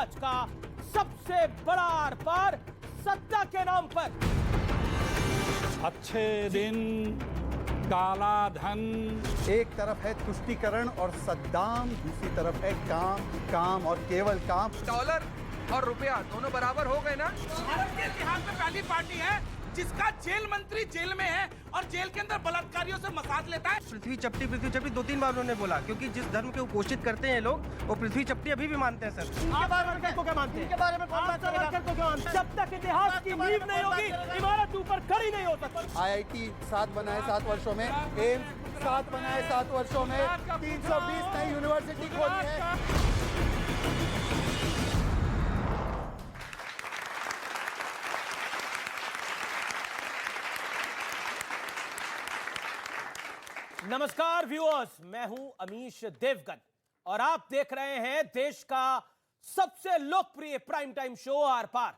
आज का सबसे बड़ा आर पार सत्ता के नाम पर। अच्छे दिन, काला धन। एक तरफ है तुष्टीकरण और सद्दाम, दूसरी तरफ है काम, काम और केवल काम। डॉलर और रुपया दोनों बराबर हो गए ना। भारत के इतिहास में पहली पार्टी है जिसका जेल मंत्री जेल में है और जेल के अंदर बलात्कारियों से मसाज लेता है। पृथ्वी चपटी 2-3 बार उन्होंने बोला, क्योंकि जिस धर्म के उपोषित करते हैं लोग, वो पृथ्वी चपटी अभी भी मानते हैं सर। आप आंबेडकर को क्या मानते हैं? इनके बारे में कौन बात करेगा? आंबेडकर को क्या मानते हैं? जब तक इतिहास की नींव नहीं होगी, इमारत ऊपर खड़ी नहीं हो सकती। IIT 7 बनाए 7 वर्षों में, एम्स 7 बनाए 7 वर्षों में, 320 नई यूनिवर्सिटी खोली है। नमस्कार व्यूअर्स, मैं हूं अमीश देवगन और आप देख रहे हैं देश का सबसे लोकप्रिय प्राइम टाइम शो आर पार।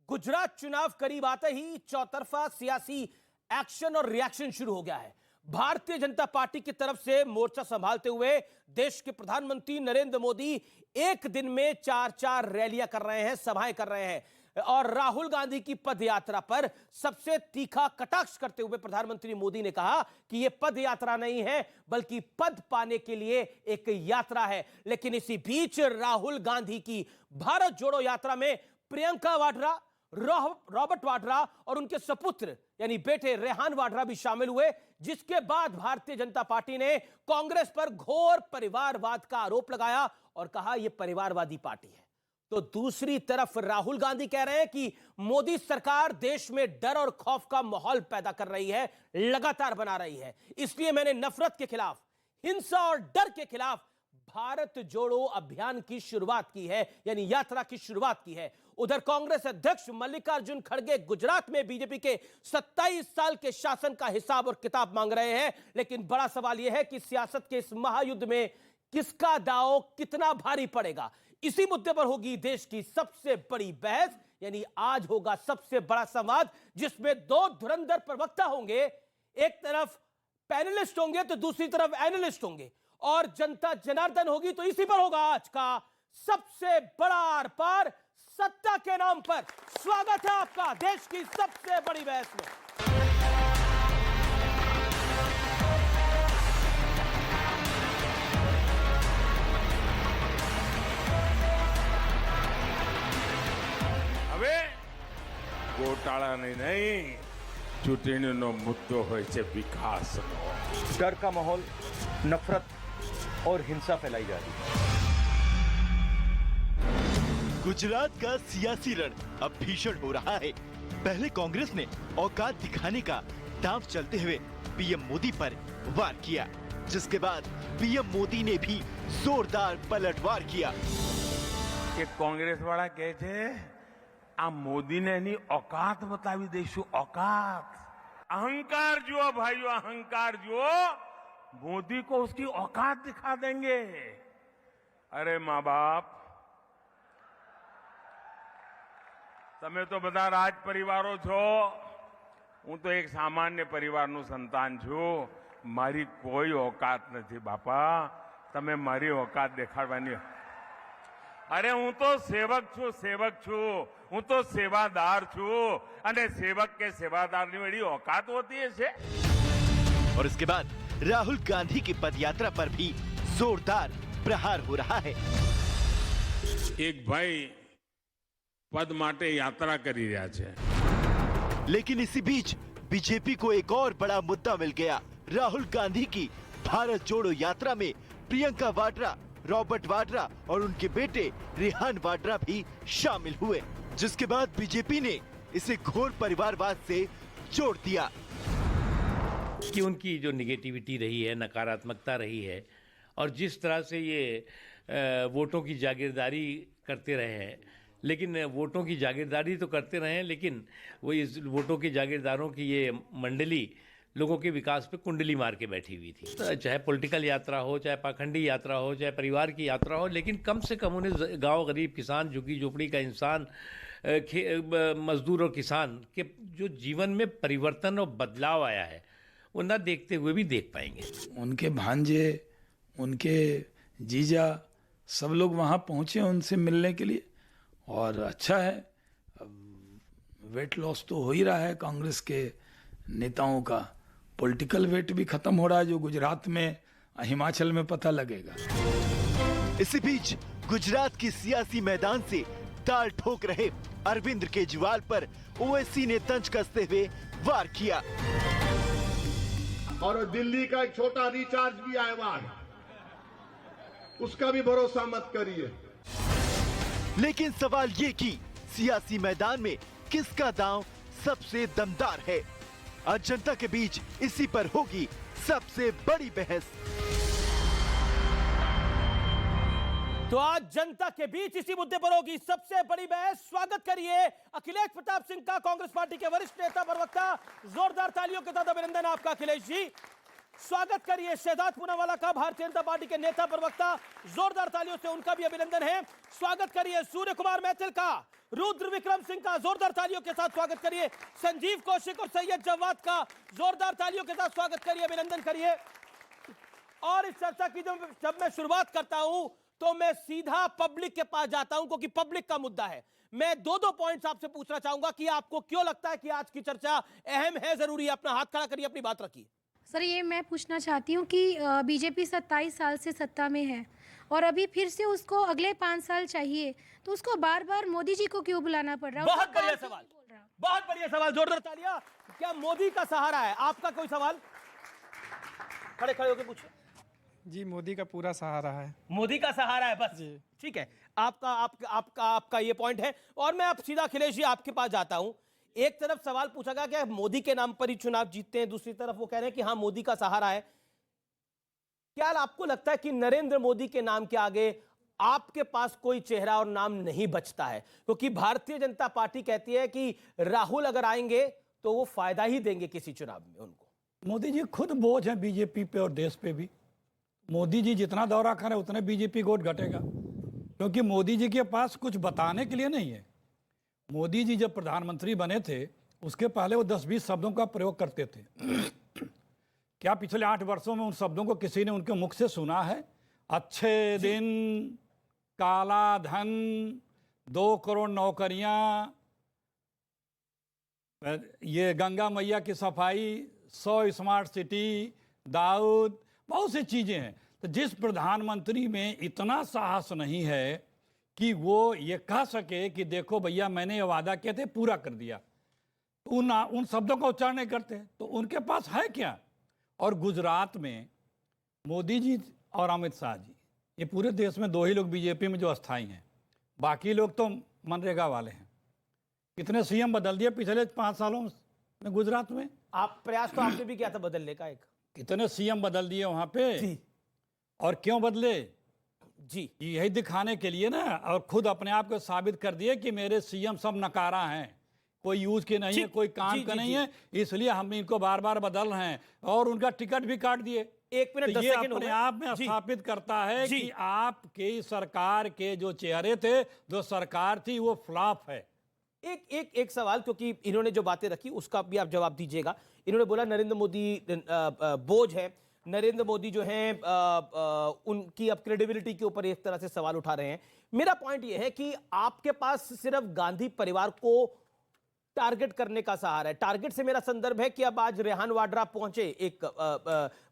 गुजरात चुनाव करीब आते ही चौतरफा सियासी एक्शन और रिएक्शन शुरू हो गया है। भारतीय जनता पार्टी की तरफ से मोर्चा संभालते हुए देश के प्रधानमंत्री नरेंद्र मोदी एक दिन में 4-4 रैलियां कर रहे हैं, सभाएं कर रहे हैं और राहुल गांधी की पद यात्रा पर सबसे तीखा कटाक्ष करते हुए प्रधानमंत्री मोदी ने कहा कि यह पद यात्रा नहीं है बल्कि पद पाने के लिए एक यात्रा है। लेकिन इसी बीच राहुल गांधी की भारत जोड़ो यात्रा में प्रियंका वाड्रा, रॉबर्ट वाड्रा और उनके सपुत्र यानी बेटे रेहान वाड्रा भी शामिल हुए, जिसके बाद भारतीय जनता पार्टी ने कांग्रेस पर घोर परिवारवाद का आरोप लगाया और कहा यह परिवारवादी पार्टी है। तो दूसरी तरफ राहुल गांधी कह रहे हैं कि मोदी सरकार देश में डर और खौफ का माहौल पैदा कर रही है, लगातार बना रही है। इसलिए मैंने नफरत के खिलाफ, हिंसा और डर के खिलाफ भारत जोड़ो अभियान की शुरुआत की है, यानी यात्रा की शुरुआत की है। उधर कांग्रेस अध्यक्ष मल्लिकार्जुन खड़गे गुजरात में बीजेपी के 27 साल के शासन का हिसाब और किताब मांग रहे हैं। लेकिन बड़ा सवाल यह है कि सियासत के इस महायुद्ध में किसका दांव कितना भारी पड़ेगा, इसी मुद्दे पर होगी देश की सबसे बड़ी बहस। यानी आज होगा सबसे बड़ा संवाद, जिसमें दो धुरंधर प्रवक्ता होंगे। एक तरफ पैनलिस्ट होंगे तो दूसरी तरफ एनालिस्ट होंगे और जनता जनार्दन होगी। तो इसी पर होगा आज का सबसे बड़ा आर पार सत्ता के नाम पर। स्वागत है आपका देश की सबसे बड़ी बहस में। હવે ગોટાળાની નહીં, ચૂંટણીનો મુદ્દો હોય છે વિકાસનો। डर का माहौल, नफरत और हिंसा फैलाई जा रही है। गुजरात का सियासी रण अब भीषण हो रहा है। पहले कांग्रेस ने औकात दिखाने का दांव चलते हुए पीएम मोदी पर वार किया, जिसके बाद पीएम मोदी ने भी जोरदार पलटवार किया। કે કોંગ્રેસ વાળા કહે છે આ મોદીને એની औकात બતાવી દઈશું। औकात, अहंकार जुओ भाइयों, अहंकार जुओ। मोदी को उसकी औकात दिखा देंगे। अरे माँ बाप, તમે તો બધા રાજ પરિવારો છો, હું તો એક સામાન્ય પરિવારનું સંતાન છું। મારી કોઈ औकात નથી બાપા, તમે મારી औकात દેખાડવાની। अरे हूँ तो सेवक छू, हूँ तो सेवादार छू, अने सेवक के सेवादार नी बड़ी औकात होती है से। और इसके बाद राहुल गांधी की पदयात्रा पर भी जोरदार प्रहार हो रहा है। एक भाई पद माटे यात्रा करी रहा है, लेकिन इसी बीच बीजेपी को एक और बड़ा मुद्दा मिल गया। राहुल गांधी की भारत जोड़ो यात्रा में प्रियंका वाड्रा, रॉबर्ट वाड्रा और उनके बेटे रेहान वाड्रा भी शामिल हुए, जिसके बाद बीजेपी ने इसे घोर परिवारवाद से जोड़ दिया। कि उनकी जो निगेटिविटी रही है, नकारात्मकता रही है और जिस तरह से ये वोटों की जागीरदारी करते रहे हैं, लेकिन वोटों की जागीरदारी तो करते रहे हैं, लेकिन वो इस वोटों की जागीरदारों की ये मंडली लोगों के विकास पे कुंडली मार के बैठी हुई थी। तो चाहे पॉलिटिकल यात्रा हो, चाहे पाखंडी यात्रा हो, चाहे परिवार की यात्रा हो, लेकिन कम से कम उन्हें गांव, गरीब, किसान, झुग्गी झोपड़ी का इंसान, मजदूर और किसान के जो जीवन में परिवर्तन और बदलाव आया है वो न देखते हुए भी देख पाएंगे। उनके भांजे, उनके जीजा, सब लोग वहाँ पहुँचे उनसे मिलने के लिए और अच्छा है, वेट लॉस तो हो ही रहा है कांग्रेस के नेताओं का, पॉलिटिकल वेट भी खत्म हो रहा है जो गुजरात में, हिमाचल में पता लगेगा। इसी बीच गुजरात की सियासी मैदान से ताल ठोक रहे अरविंद केजरीवाल पर ओवैसी ने तंज कसते हुए वार किया। और दिल्ली का एक छोटा रिचार्ज भी आया हुआ है, उसका भी भरोसा मत करिए। लेकिन सवाल ये कि सियासी मैदान में किसका दांव सबसे दमदार है? आज जनता के बीच इसी पर होगी सबसे बड़ी बहस। तो आज जनता के बीच इसी मुद्दे पर होगी सबसे बड़ी बहस। स्वागत करिए अखिलेश प्रताप सिंह का, कांग्रेस पार्टी के वरिष्ठ नेता प्रवक्ता। जोरदार तालियों के साथ अभिनंदन आपका अखिलेश जी। स्वागत करिए शहजाद पूनावाला का, भारतीय जनता पार्टी के नेता प्रवक्ता। जोरदार तालियों से उनका भी अभिनंदन है। स्वागत करिए सूर्य कुमार मैथिल का, रुद्र विक्रम सिंह का। जोरदार तालियों के साथ स्वागत करिए संजीव कौशिक और सैयद जवाद का। जोरदार तालियों के साथ स्वागत करिए, अभिनंदन करिए। और इस चर्चा की जब मैं शुरुआत करता हूं तो मैं सीधा पब्लिक के पास जाता हूं, क्योंकि पब्लिक का मुद्दा है। मैं दो पॉइंट्स आपसे पूछना चाहूंगा कि आपको क्यों लगता है कि आज की चर्चा अहम है, जरूरी है। अपना हाथ खड़ा करिए, अपनी बात रखिए। सर, ये मैं पूछना चाहती हूँ कि बीजेपी 27 साल से सत्ता में है और अभी फिर से उसको अगले 5 साल चाहिए, तो उसको बार बार मोदी जी को क्यों बुलाना पड़ रहा है? बहुत बढ़िया सवाल, बहुत बढ़िया सवाल। जोरदार तालियां। क्या मोदी का सहारा है? आपका कोई सवाल? खड़े खड़े होकर पूछिए। जी, मोदी का पूरा सहारा है। मोदी का सहारा है बस? ठीक है, आपका ये पॉइंट है। और मैं अब सीधा अखिलेश जी आपके पास जाता हूं। एक तरफ सवाल पूछा गया कि मोदी के नाम पर ही चुनाव जीतते हैं, दूसरी तरफ वो कह रहे हैं कि हाँ मोदी का सहारा है। क्या आपको लगता है कि नरेंद्र मोदी के नाम के आगे आपके पास कोई चेहरा और नाम नहीं बचता है? क्योंकि भारतीय जनता पार्टी कहती है कि राहुल अगर आएंगे तो वो फायदा ही देंगे किसी चुनाव में उनको। मोदी जी खुद बोझ है बीजेपी पे और देश पे भी। मोदी जी जितना दौरा करें उतने बीजेपी वोट घटेगा, क्योंकि मोदी जी के पास कुछ बताने के लिए नहीं है। मोदी जी जब प्रधानमंत्री बने थे उसके पहले वो 10-20 शब्दों का प्रयोग करते थे। क्या पिछले 8 वर्षों में उन शब्दों को किसी ने उनके मुख से सुना है? अच्छे दिन, काला धन, 2 करोड़ नौकरियां, ये गंगा मैया की सफाई, 100 स्मार्ट सिटी, दाऊद, बहुत सी चीजें हैं। तो जिस प्रधानमंत्री में इतना साहस नहीं है कि वो ये कह सके कि देखो भैया मैंने ये वादा किए थे पूरा कर दिया, तो उन शब्दों का उच्चारण नहीं करते, तो उनके पास है क्या? और गुजरात में मोदी जी और अमित शाह जी, ये पूरे देश में 2 ही लोग बीजेपी में जो अस्थायी हैं, बाकी लोग तो मनरेगा वाले हैं। कितने सीएम बदल दिए पिछले 5 सालों में गुजरात में? आप प्रयास तो आपने भी किया था बदलने का, एक कितने सीएम बदल दिए वहां पे? और क्यों बदले? जी, यही दिखाने के लिए ना, और खुद अपने आप को साबित कर दिए कि मेरे सीएम सब नकारा हैं, कोई यूज के नहीं है, कोई काम का नहीं है, इसलिए हम इनको बार बार बदल रहे हैं। और उनका टिकट भी काट दिए। 1 मिनट 10 ये सेकंड अपने आप में स्थापित करता है कि आपके सरकार के जो चेहरे थे, जो सरकार थी, वो फ्लॉप है। एक सवाल, क्योंकि इन्होंने जो बातें रखी उसका भी आप जवाब दीजिएगा। इन्होंने बोला नरेंद्र मोदी बोझ है, नरेंद्र मोदी जो है उनकी अब क्रेडिबिलिटी के ऊपर एक तरह से सवाल उठा रहे हैं। मेरा पॉइंट यह है कि आपके पास सिर्फ गांधी परिवार को टारगेट करने का सहारा है। टारगेट से मेरा संदर्भ है कि अब आज रेहान वाड्रा पहुंचे एक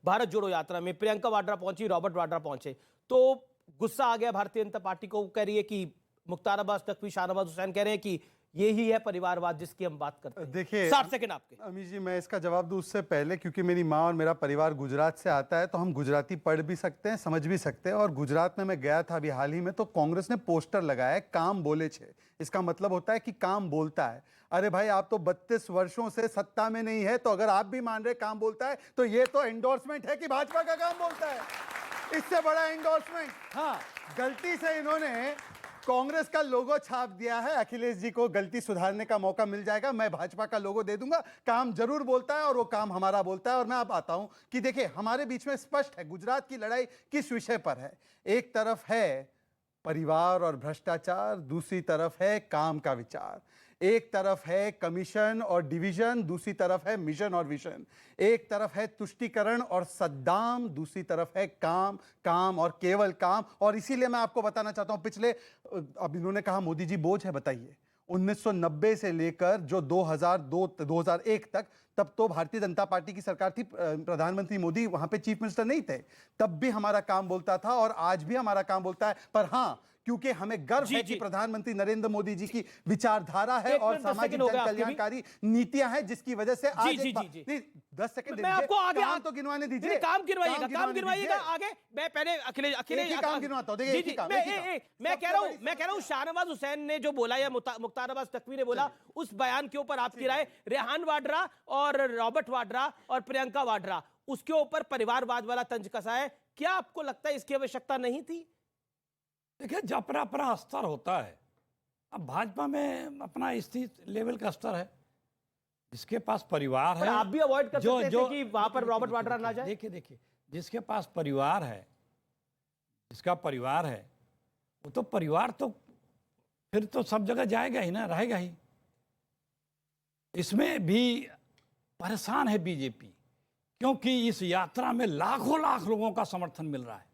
भारत जोड़ो यात्रा में, प्रियंका वाड्रा पहुंची, रॉबर्ट वाड्रा पहुंचे, तो गुस्सा आ गया भारतीय जनता पार्टी को। कह रही है कि मुख्तार अब्बास नकवी, शाहनवाज हुसैन कह रहे हैं कि यही है परिवारवाद जिसकी हम बात करते हैं। देखिए 60 सेकंड आपके। अमीश जी, मैं इसका जवाब दूं उससे पहले, क्योंकि मेरी माँ और मेरा परिवार गुजरात से आता है, तो हम गुजराती पढ़ भी सकते हैं, समझ भी सकते हैं। और गुजरात में मैं गया था अभी हाल ही में, तो कांग्रेस ने पोस्टर लगाया है, काम बोले छे। इसका मतलब होता है कि काम बोलता है। अरे भाई, आप तो 32 वर्षों से सत्ता में नहीं है, तो अगर आप भी मान रहे काम बोलता है, तो ये तो एंडोर्समेंट है कि भाजपा का काम बोलता है। इससे बड़ा एंडोर्समेंट। हाँ, गलती से इन्होंने कांग्रेस का लोगो छाप दिया है। अखिलेश जी को गलती सुधारने का मौका मिल जाएगा, मैं भाजपा का लोगो दे दूंगा। काम जरूर बोलता है और वो काम हमारा बोलता है। और मैं अब आता हूं कि देखिए, हमारे बीच में स्पष्ट है गुजरात की लड़ाई किस विषय पर है। एक तरफ है परिवार और भ्रष्टाचार, दूसरी तरफ है काम का विचार। एक तरफ है कमीशन और डिवीजन, दूसरी तरफ है मिशन और विजन। एक तरफ है तुष्टीकरण और सद्दाम, दूसरी तरफ है काम, काम और केवल काम। और इसीलिए मैं आपको बताना चाहता हूं, पिछले, अब इन्होंने कहा मोदी जी बोझ है, बताइए 1990 से लेकर जो 2002-2001 तक, तब तो भारतीय जनता पार्टी की सरकार थी, प्रधानमंत्री मोदी वहां पे चीफ मिनिस्टर नहीं थे, तब भी हमारा काम बोलता था और आज भी हमारा काम बोलता है। पर हाँ, क्योंकि हमें गर्व है कि प्रधानमंत्री नरेंद्र मोदी जी की विचारधारा है और सामाजिक कल्याणकारी नीतियां हैं, जिसकी वजह से आज 10 सेकंड मैं आपको आगे काम तो गिनवाने दीजिए। काम गिनवाइएगा आगे। मैं पहले अखिलेश काम गिनवाता हूं। देखिए, मैं कह रहा हूं शाहनवाज हुसैन ने जो बोला या मुख्तार अब्बास नकवी ने बोला, उस बयान के ऊपर आपकी राय। रेहान वाड्रा और रॉबर्ट वाड्रा और प्रियंका वाड्रा, उसके ऊपर परिवारवाद वाला तंज कसा है, क्या आपको लगता है इसकी आवश्यकता नहीं थी? देखिए, जब अपना अपना स्तर होता है, अब भाजपा में अपना स्थित लेवल का स्तर है, जिसके पास परिवार है। आप भी अवॉइड कर सकते थे कि वहां पर रॉबर्ट वाड्रा ना जाए। देखिए, जिसके पास परिवार है, जिसका परिवार है, वो तो परिवार तो फिर तो सब जगह जाएगा ही ना, रहेगा ही। इसमें भी परेशान है बीजेपी, क्योंकि इस यात्रा में लाखों लाख लोगों का समर्थन मिल रहा है।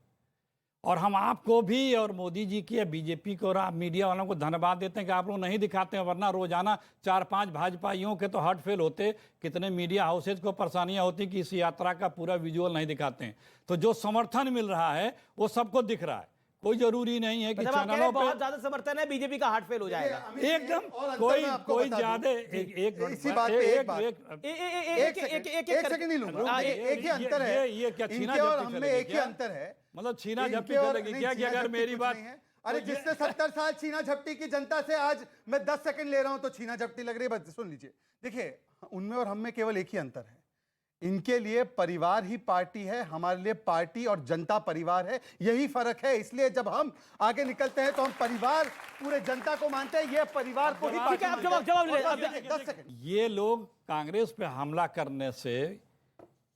और हम आपको भी और मोदी जी की या बीजेपी को और आप मीडिया वालों को धन्यवाद देते हैं कि आप लोग नहीं दिखाते हैं, वरना रोजाना 4-5 भाजपाइयों के तो हार्ट फेल होते। कितने मीडिया हाउसेज को परेशानियां होती कि इस यात्रा का पूरा विजुअल नहीं दिखाते हैं। तो जो समर्थन मिल रहा है वो सबको दिख रहा है। कोई जरूरी नहीं है कि चैनलों पे बहुत ज्यादा समर्थन है, बीजेपी का हार्ट फेल हो जाएगा एकदम। कोई ज्यादा इसी बात पे एक सेकंड नहीं लूंगा। एक ही अंतर है, ये क्या छीना और हमें एक ही अंतर है, मतलब छीना झपटी करेगी क्या? कि अगर मेरी बात, अरे जिसने 70 साल छीना झपटी की जनता से आज मैं 10 सेकंड ले रहा हूं तो छीना झपटी लग रही है। सुन लीजिए, देखिए उनमें और हम में केवल एक ही अंतर है, इनके लिए परिवार ही पार्टी है, हमारे लिए पार्टी और जनता परिवार है, यही फर्क है। इसलिए जब हम आगे निकलते हैं तो हम परिवार पूरे जनता को मानते हैं, ये परिवार को ही पार्टी मानते हैं। जवाब 10 सेकंड। ये लोग कांग्रेस पे हमला करने से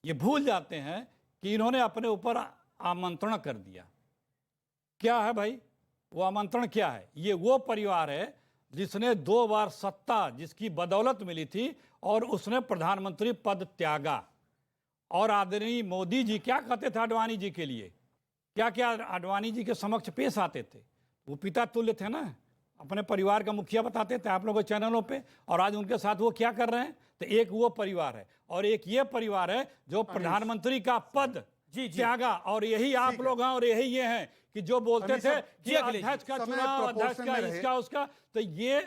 ये भूल जाते हैं कि इन्होंने अपने ऊपर आमंत्रण कर दिया। क्या है भाई वो आमंत्रण? क्या है? ये वो परिवार है जिसने 2 बार सत्ता, जिसकी बदौलत मिली थी, और उसने प्रधानमंत्री पद त्यागा। और आदरणीय मोदी जी क्या कहते थे आडवाणी जी के लिए? क्या क्या आडवाणी जी के समक्ष पेश आते थे? वो पिता तुल्य थे ना, अपने परिवार का मुखिया बताते थे आप लोगों के चैनलों पे। और आज उनके साथ वो क्या कर रहे हैं? तो एक वो परिवार है और एक ये परिवार है जो प्रधानमंत्री का पद त्यागा। और यही आप लोग हैं और यही ये हैं कि जो बोलते थे कि अध्यक्ष का चुनाव, अध्यक्ष का इसका उसका, तो ये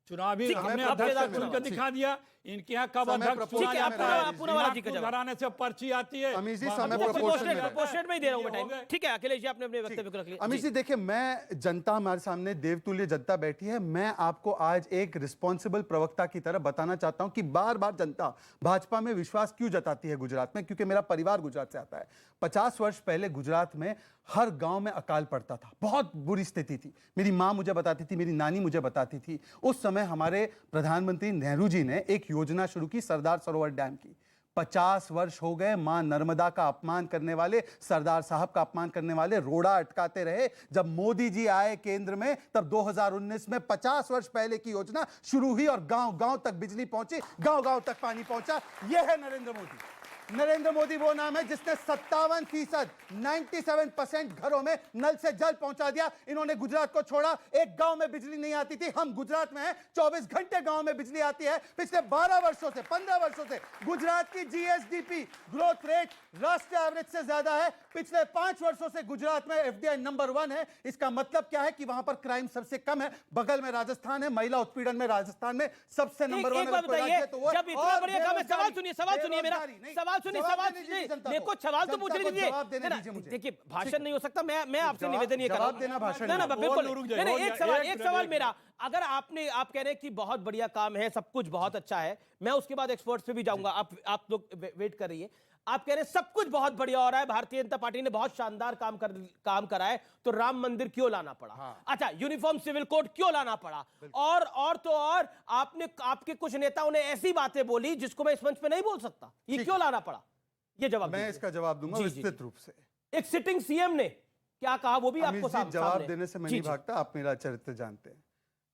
चुनावी हमने अध्यक्ष चुन कर दिखा दिया। इनके यहाँ कब अध्यक्ष चुना जाता है, घराने से पर्ची आती है। अमीश जी, समय प्रोपोर्शनेट में ही दे रहा हूं मैं। ठीक है अखिलेश जी, आपने अपने वक्तव्य को रख लिया। अमीश जी देखिए, मैं जनता हमारे सामने देवतुल्य जनता बैठी है, मैं आपको आज एक रिस्पॉन्सिबल प्रवक्ता की तरह बताना चाहता हूं कि बार बार जनता भाजपा में विश्वास क्यों जताती है गुजरात में, क्योंकि मेरा परिवार गुजरात से आता है। 50 वर्ष पहले गुजरात में हर गांव में अकाल पड़ता था, बहुत बुरी स्थिति थी। मेरी मां मुझे बताती थी, मेरी नानी मुझे बताती थी। उस समय हमारे प्रधानमंत्री नेहरू जी ने एक योजना शुरू की, सरदार सरोवर डैम की। 50 वर्ष हो गए मां नर्मदा का अपमान करने वाले, सरदार साहब का अपमान करने वाले रोड़ा अटकाते रहे। जब मोदी जी आए केंद्र में, तब 2019 में 50 वर्ष पहले की योजना शुरू हुई और गांव गांव तक बिजली पहुंची, गांव गांव तक पानी पहुंचा। यह है नरेंद्र मोदी। नरेंद्र मोदी वो नाम है जिसने 57%, 97% घरों में नल से जल पहुंचा दिया। इन्होंने गुजरात को छोड़ा, एक गांव में बिजली नहीं आती थी। हम गुजरात में हैं, 24 घंटे गांव में बिजली आती है। पिछले 12 वर्षों से, 15 वर्षों से गुजरात की जीएसडीपी ग्रोथ रेट राष्ट्रीय एवरेज से ज्यादा है। पिछले 5 वर्षों से गुजरात में एफडीआई नंबर 1 है। इसका मतलब क्या है कि वहां पर क्राइम सबसे कम है। बगल में राजस्थान है, महिला उत्पीड़न में राजस्थान में सबसे नंबर 1 है। जब इतना बढ़िया काम है, सवाल सुनिए मेरा, सवाल मेरे को सवाल तो पूछने दीजिए। देखिए भाषण नहीं हो सकता, मैं आपसे निवेदन ये कर रहा हूं। बिल्कुल एक सवाल मेरा, अगर आप कह रहे हैं कि बहुत बढ़िया काम है, सब कुछ बहुत अच्छा है, मैं उसके बाद एक्सपर्ट्स पे भी जाऊंगा, आप लोग वेट कर रही है। आप कह रहे हैं सब कुछ बहुत बढ़िया हो रहा है, भारतीय जनता पार्टी ने बहुत शानदार काम करा है, तो राम मंदिर क्यों लाना पड़ा? अच्छा, यूनिफॉर्म सिविल कोड क्यों लाना पड़ा? और आपके कुछ नेताओं ने ऐसी बातें बोली जिसको मैं इस मंच पे नहीं बोल सकता, ये क्यों लाना पड़ा? ये जवाब मैं इसका जवाब दूंगा विस्तृत रूप से। एक सिटिंग सीएम ने क्या कहा वो भी आपको जवाब देने से मैं नहीं भागता, आप मेरा चरित्र जानते हैं।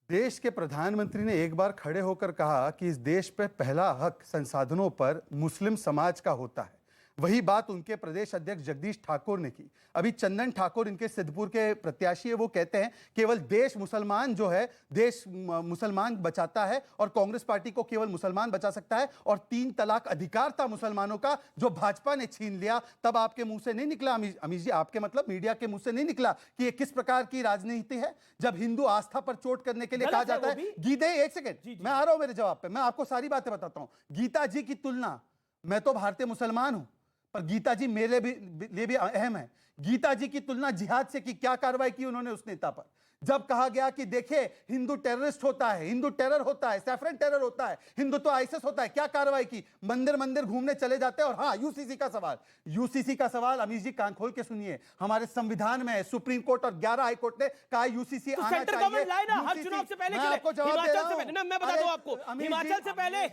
देश के प्रधानमंत्री ने एक बार खड़े होकर कहा कि इस देश पे पहला हक संसाधनों पर मुस्लिम समाज का होता है। वही बात उनके प्रदेश अध्यक्ष जगदीश ठाकुर ने की। अभी चंदन ठाकुर इनके सिद्धपुर के प्रत्याशी है, वो कहते हैं केवल देश मुसलमान जो है, देश मुसलमान बचाता है और कांग्रेस पार्टी को केवल मुसलमान बचा सकता है। और 3 तलाक अधिकार था मुसलमानों का जो भाजपा ने छीन लिया। तब आपके मुंह से नहीं निकला अमीश जी, आपके मतलब मीडिया के मुंह से नहीं निकला कि ये किस प्रकार की राजनीति है। जब हिंदू आस्था पर चोट करने के लिए कहा जाता है, गीता, एक सेकेंड मैं आ रहा हूं मेरे जवाब पे, मैं आपको सारी बातें बताता हूं। गीता जी की तुलना, मैं तो भारतीय मुसलमान हूं पर गीता जी मेरे लिए भी अहम है। गीता जी की तुलना जिहाद से की, क्या कार्रवाई की उन्होंने उस नेता पर। जब कहा गया कि देखिए हिंदू टेररिस्ट होता है, हिंदू टेरर होता है, सैफरन टेरर होता है, हिंदू तो आईएसआईएस होता है, क्या कार्रवाई की, मंदिर मंदिर घूमने चले जाते हैं। और हाँ, यूसीसी का सवाल अमीश जी कान खोल के सुनिए, हमारे संविधान में है, सुप्रीम कोर्ट और 11 हाई कोर्ट ने कहा यूसीसी आना चाहिए। हर चुनाव से पहले मैं बता दूं आपको, हिमाचल से पहले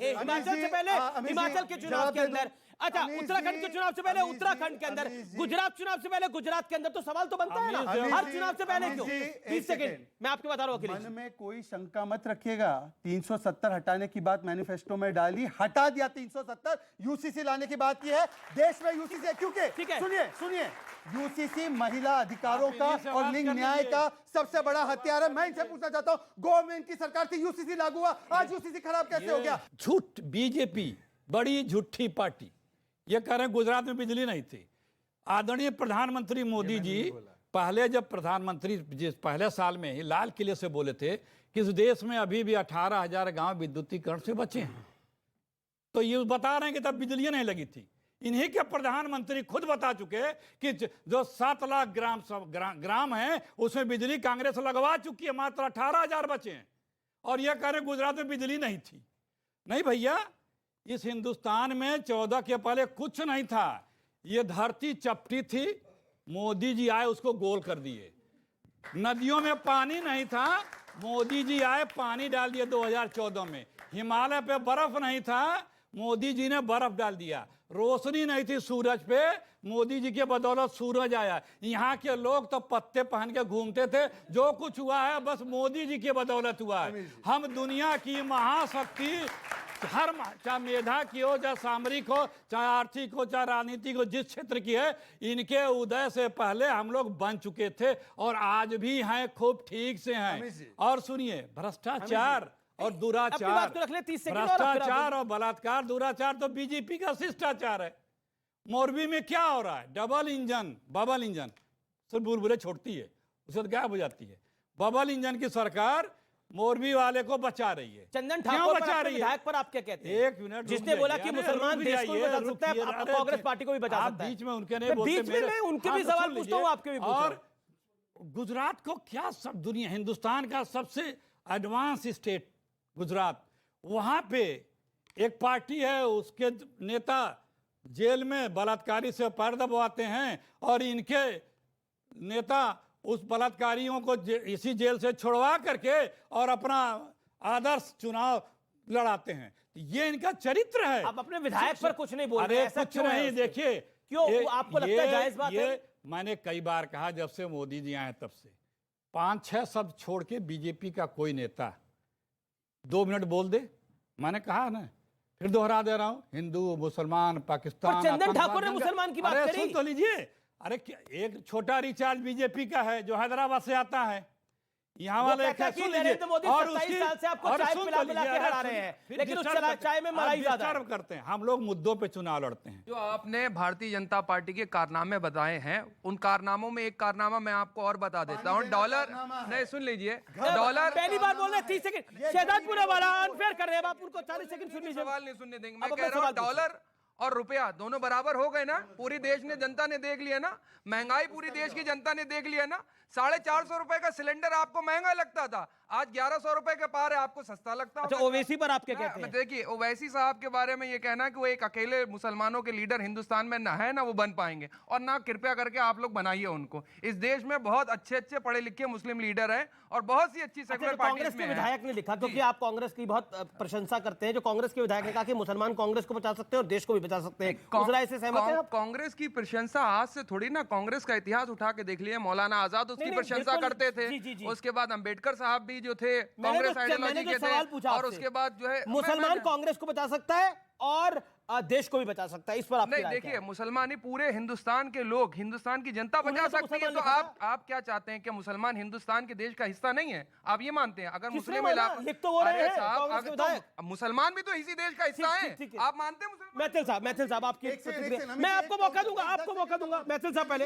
हिमाचल के चुनाव के अंदर, अच्छा उत्तराखंड के चुनाव से पहले उत्तराखंड के अंदर, गुजरात चुनाव से पहले गुजरात के अंदर, तो सवाल तो बनता है ना हर चुनाव से पहले क्यों। 30 सेकंड मैं आपके बता रहा हूं, मन में कोई शंका मत रखिएगा। 370 हटाने की बात मैनिफेस्टो में डाली, हटा दिया 370, यूसीसी लाने की बात की है। देश में यूसीसी है क्योंकि सुनिए यूसीसी महिला अधिकारों का और लिंग न्याय का सबसे बड़ा हथियार है। मैं इनसे पूछना चाहता हूं, गवर्नमेंट की सरकार थी, यूसीसी लागू हुआ, आज यूसीसी खराब कैसे हो गया। झूठ, बीजेपी बड़ी झूठी पार्टी, ये कह रहे हैं गुजरात में बिजली नहीं थी। आदरणीय प्रधानमंत्री मोदी जी पहले जब प्रधानमंत्री जिस पहले साल में ही लाल किले से बोले थे कि इस देश में अभी भी 18,000 गांव विद्युतीकरण से बचे हैं, तो ये बता रहे हैं कि तब बिजली नहीं लगी थी। इन्हीं के प्रधानमंत्री खुद बता चुके कि जो 7 लाख ग्राम है उसमें बिजली कांग्रेस लगवा चुकी है, मात्र 18,000 बचे हैं। और यह कह रहे हैं गुजरात में बिजली नहीं थी। नहीं भैया, इस हिंदुस्तान में 14 के पहले कुछ नहीं था। ये धरती चपटी थी, मोदी जी आए उसको गोल कर दिए। नदियों में पानी नहीं था, मोदी जी आए पानी डाल दिए 2014 में। हिमालय पे बर्फ नहीं था, मोदी जी ने बर्फ डाल दिया। रोशनी नहीं थी सूरज पे, मोदी जी के बदौलत सूरज आया। यहाँ के लोग तो पत्ते पहन के घूमते थे, जो कुछ हुआ है बस मोदी जी की बदौलत हुआ है। हम दुनिया की महाशक्ति, हर चाहे मेधा की हो, चाहे सामरिक हो, चाहे आर्थिक हो, चाहे राजनीतिक हो, जिस क्षेत्र की है, इनके उदय से पहले हम लोग बन चुके थे और आज भी हैं, खूब ठीक से हैं। और सुनिए, भ्रष्टाचार और दुराचार, भ्रष्टाचार और बलात्कार, दुराचार तो बीजेपी का शिष्टाचार है। मोरबी में क्या हो रहा है, बबल इंजन सिर्फ बुलबुले छोड़ती है, उसे गायब हो जाती है। बबल इंजन की सरकार मोरबी वाले को बचा रही है। चंदन ठाकुर बचा रही है, विधायक पर आप क्या कहते हैं? एक मिनट, जिसने बोला कि मुसलमान देश को भी बचा सकता है, कांग्रेस पार्टी को भी बचा सकता है। बीच में उनके नहीं बोलते, बीच में मैं उनके भी सवाल पूछता हूं, आपके भी पूछ रहा हूं। और गुजरात को क्या सब दुनिया, हिंदुस्तान का सबसे एडवांस स्टेट गुजरात, वहां पे एक पार्टी है, उसके नेता जेल में बलात्कारी से पैर दबवाते हैं और इनके नेता उस बलात्कारियों को इसी जेल से छुड़वा करके और अपना आदर्श चुनाव लड़ाते हैं। ये इनका चरित्र है। आप अपने विधायक पर कुछ नहीं बोल रहे हैं, कुछ नहीं। देखिए क्यों, आपको लगता है जायज बात है? मैंने कई बार कहा, जब से मोदी जी आए तब से 5-6 शब्द छोड़ के बीजेपी का कोई नेता 2 मिनट बोल दे, मैंने कहा ना, फिर दोहरा दे रहा हूं, हिंदू मुसलमान पाकिस्तान। चंदन ठाकुर ने मुसलमान की बात करी। सुन तो लीजिए, अरे एक छोटा रिचार्ज बीजेपी का है जो हैदराबाद से आता है, यहाँ वाले नरेंद्र मोदी 27 साल से आपको चाय पिला पिला के हरा रहे हैं, लेकिन उस चाय में मलाई ज्यादा है। करते हैं हम लोग, मुद्दों पे चुनाव लड़ते हैं। जो आपने भारतीय जनता पार्टी के कारनामे बताए हैं, उन कारनामों में एक कारनामा मैं आपको और बता देता हूँ। डॉलर नहीं, सुन लीजिए, डॉलर पहली बार बोल रहे 30 सेकंड, शहजादपुरा वाला अनफेयर कर रहे हैं आप, उनको 40 सेकंड सुन लीजिए। सवाल नहीं सुनने देंगे। मैं कह रहा हूँ डॉलर और रुपया दोनों बराबर हो गए ना, पूरी देश ने, जनता ने देख लिया ना, महंगाई पूरी देश की जनता ने देख लिया ना। 450 रुपए का सिलेंडर आपको महंगा लगता था, आज 1100 रुपए के पार है, आपको सस्ता लगता है। अच्छा, ओवैसी पर आप क्या कहते हैं? देखिए, ओवैसी साहब के बारे में ये कहना कि वो एक अकेले मुसलमानों के लीडर हिंदुस्तान में ना है, ना वो बन पाएंगे, और ना कृपया करके आप लोग बनाइए उनको। इस देश में बहुत अच्छे पढ़े लिखे मुस्लिम लीडर हैं और बहुत सी अच्छी सेकुलर कांग्रेस के विधायक ने लिखा, क्योंकि आप कांग्रेस की बहुत प्रशंसा करते हैं, जो कांग्रेस के विधायक ने कहा कि मुसलमान कांग्रेस को बचा सकते हैं और देश को भी बचा बचा सकते हैं। उस राय से सहमत हैं आप? कांग्रेस की प्रशंसा आज से थोड़ी ना, कांग्रेस का इतिहास उठा के देख लिए, मौलाना आजाद उसकी प्रशंसा करते थे, उसके बाद अंबेडकर साहब भी जो थे कांग्रेस आइडियोलॉजी के थे, और उसके बाद जो है मुसलमान कांग्रेस को बचा सकता है और देश को भी बचा सकता है, इस पर आप नहीं देखिए, मुसलमान ही पूरे हिंदुस्तान के लोग, हिंदुस्तान की जनता बचा सकती है। तो आप क्या चाहते हैं कि मुसलमान हिंदुस्तान के देश का हिस्सा नहीं है? आप ये मानते हैं? अगर मुस्लिम मुसलमान भी तो इसी देश का हिस्सा है, आप मानते हैं? मैथिल साहब आपकी प्रतिक्रिया, मैं आपको मौका दूंगा, मैथिल साहब पहले,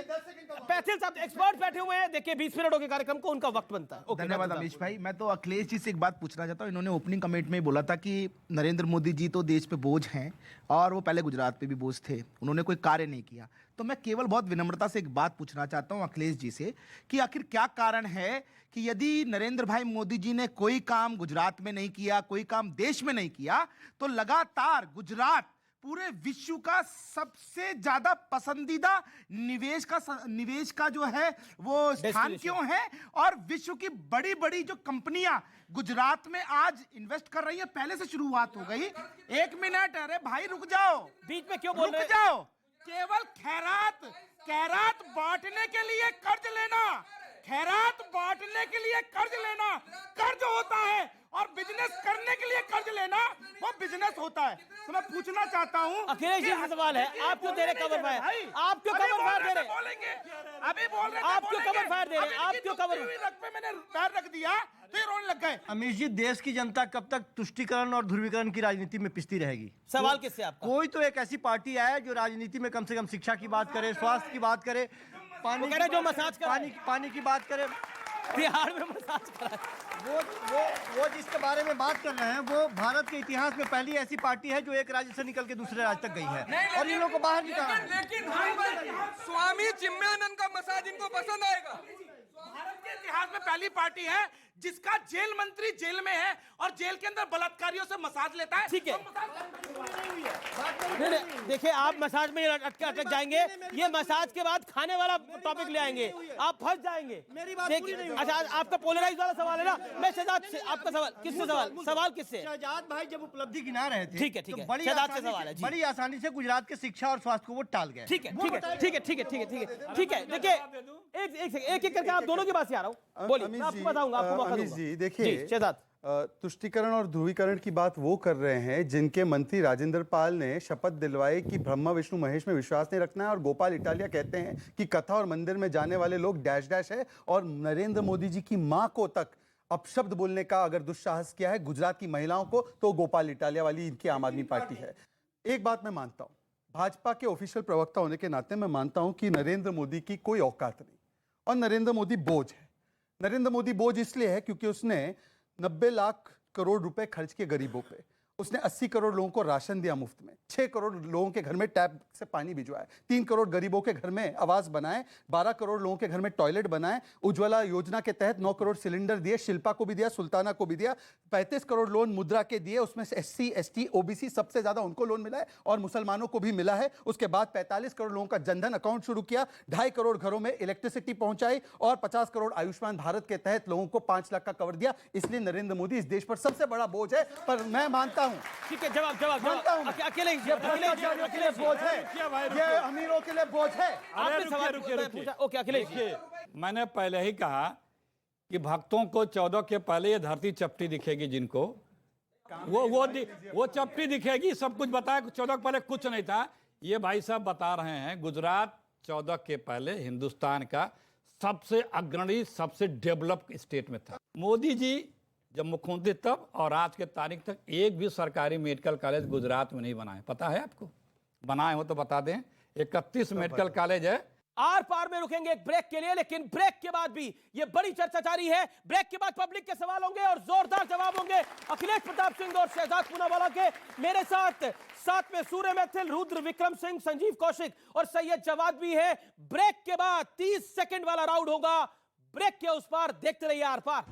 मैथिल साहब एक्सपर्ट बैठे हुए हैं, देखिए 20 मिनटों के कार्यक्रम को उनका वक्त बनता है। धन्यवाद अमीश भाई। मैं तो अखिलेश जी से एक बात पूछना चाहता हूँ। इन्होंने ओपनिंग कमेंट में बोला था कि नरेंद्र मोदी जी तो देश पे बोझ हैं, और वो पहले गुजरात पे भी बोझ थे, उन्होंने कोई कार्य नहीं किया। तो मैं केवल बहुत विनम्रता से एक बात पूछना चाहता हूं अखिलेश जी से कि आखिर क्या कारण है कि यदि नरेंद्र भाई मोदी जी ने कोई काम गुजरात में नहीं किया, कोई काम देश में नहीं किया, तो लगातार गुजरात पूरे विश्व का सबसे ज्यादा पसंदीदा निवेश का जो है वो स्थान क्यों है, और विश्व की बड़ी बड़ी जो कंपनियां गुजरात में आज इन्वेस्ट कर रही है? पहले से शुरुआत हो गई। 1 मिनट, अरे भाई रुक जाओ, बीच में क्यों बोल रहे हैं? रुक जाओ। केवल खैरात बांटने के लिए कर्ज लेना, खैरात बांटने के लिए कर्ज लेना कर्ज होता है, और बिजनेस करने के लिए कर्ज लेना वो बिजनेस होता है। तो मैं पूछना चाहता हूँ, अखिलेश जी का सवाल है, आप क्यों दे रहे कवर फायर? आप क्यों कवर फायर दे रहे? अभी बोल रहे, आप क्यों कवर फायर दे रहे? आप क्यों कवर पे मैंने पैर रख दिया तो ये रोने लग गए। अमीश जी, देश की जनता कब तक तुष्टीकरण और ध्रुवीकरण की राजनीति में पिसती रहेगी? सवाल किससे आपका? कोई तो एक ऐसी पार्टी है जो राजनीति में कम से कम शिक्षा की बात करे, स्वास्थ्य की बात करे, पानी की बात करे, बिहार में मसाज करा, वो जिसके बारे में बात कर रहे हैं वो भारत के इतिहास में पहली ऐसी पार्टी है जो एक राज्य से निकल के दूसरे राज्य तक गई है, और इन लोगों को बाहर निकाला। लेकिन स्वामी चिन्मयानंद का मसाज इनको पसंद आएगा। भारत के इतिहास में पहली पार्टी है जिसका जेल मंत्री जेल में है और जेल के अंदर बलात्कारियों से मसाज लेता है। ठीक है, नहीं देखिए, आप मसाज में अटक जाएंगे, ये मसाज के बाद खाने वाला टॉपिक ले आएंगे, आप फंस जाएंगे। अच्छा, आपका पोलराइज वाला सवाल है ना? मैं शहजाद से, आपका सवाल किससे? सवाल किससे? शहजाद भाई जब उपलब्धि गिना रहे थे, ठीक है, शहजाद से सवाल है, बड़ी आसानी से गुजरात के शिक्षा और स्वास्थ्य को वो टाल गए। ठीक है, देखिए एक करके आप दोनों की बात से आ रहा हूँ, बोलिए, मैं आपको बताऊंगा, आपको मौका दूंगा। जी देखिए, तुष्टीकरण और ध्रुवीकरण की बात वो कर रहे हैं जिनके मंत्री राजेंद्र पाल ने शपथ दिलवाई कि ब्रह्मा विष्णु महेश में विश्वास नहीं रखना है, और गोपाल इटालिया कहते हैं कि कथा और मंदिर में जाने वाले लोग डैश डैश है, और नरेंद्र मोदी जी की मां को तक अपशब्द बोलने का अगर दुस्साहस किया है गुजरात की महिलाओं को, तो गोपाल इटालिया वाली इनकी आम आदमी पार्टी है। एक बात मैं मानता हूं, भाजपा के ऑफिशियल प्रवक्ता होने के नाते मैं मानता हूं कि नरेंद्र मोदी की कोई औकात नहीं, और नरेंद्र मोदी बोझ है। नरेंद्र मोदी बोझ इसलिए है क्योंकि उसने 90 लाख करोड़ रुपए खर्च किए गरीबों पे, उसने 80 करोड़ लोगों को राशन दिया मुफ्त में, 6 करोड़ लोगों के घर में टैप से पानी भिजवाया, 3 करोड़ गरीबों के घर में आवास बनाए, 12 करोड़ लोगों के घर में टॉयलेट बनाए, उज्ज्वला योजना के तहत 9 करोड़ सिलेंडर दिए, शिल्पा को भी दिया, सुल्ताना को भी दिया, 35 करोड़ लोन मुद्रा के दिए, उसमें से SC ST OBC सबसे ज्यादा उनको लोन मिला है, और मुसलमानों को भी मिला है। उसके बाद 45 करोड़ लोगों का जनधन अकाउंट शुरू किया, 2.5 करोड़ घरों में इलेक्ट्रिसिटी पहुंचाई, और 50 करोड़ आयुष्मान भारत के तहत लोगों को 5 लाख का कवर दिया। इसलिए नरेंद्र मोदी इस देश पर सबसे बड़ा बोझ है। पर मैं मानता हूं, ठीक है, जवाब अकेले बोझ है, ये अमीरों के लिए बोझ है। आपने सवाल पूछा, ओके अखिलेश, मैंने पहले ही कहा कि भक्तों को 14 के पहले ये धरती चपटी दिखेगी, जिनको वो चपटी दिखेगी। सब कुछ बताया, 14 के पहले कुछ नहीं था। ये भाई साहब बता रहे हैं गुजरात 14 के पहले हिंदुस्तान का सबसे अग्रणी, सबसे डेवलप्ड स्टेट में था। मोदी जी जब मुख्यमंत्री तब और आज के तारीख तक एक भी सरकारी मेडिकल कॉलेज गुजरात में नहीं बनाए। पता है आपको? बनाए हो तो बता दें। 31 मेडिकल कॉलेज है। आर पार में रुकेंगे एक ब्रेक के लिए, लेकिन ब्रेक के बाद भी ये बड़ी चर्चा जारी है। ब्रेक के बाद पब्लिक के सवाल होंगे और जोरदार जवाब होंगे अखिलेश प्रताप सिंह और शहजाद पूनावाला के। मेरे साथ में सूर्य मैथिल, रुद्र विक्रम सिंह, संजीव कौशिक और सैयद जवाद भी है। ब्रेक के बाद 30 सेकंड वाला राउंड होगा। ब्रेक के उस पार देखते रहिए आर पार।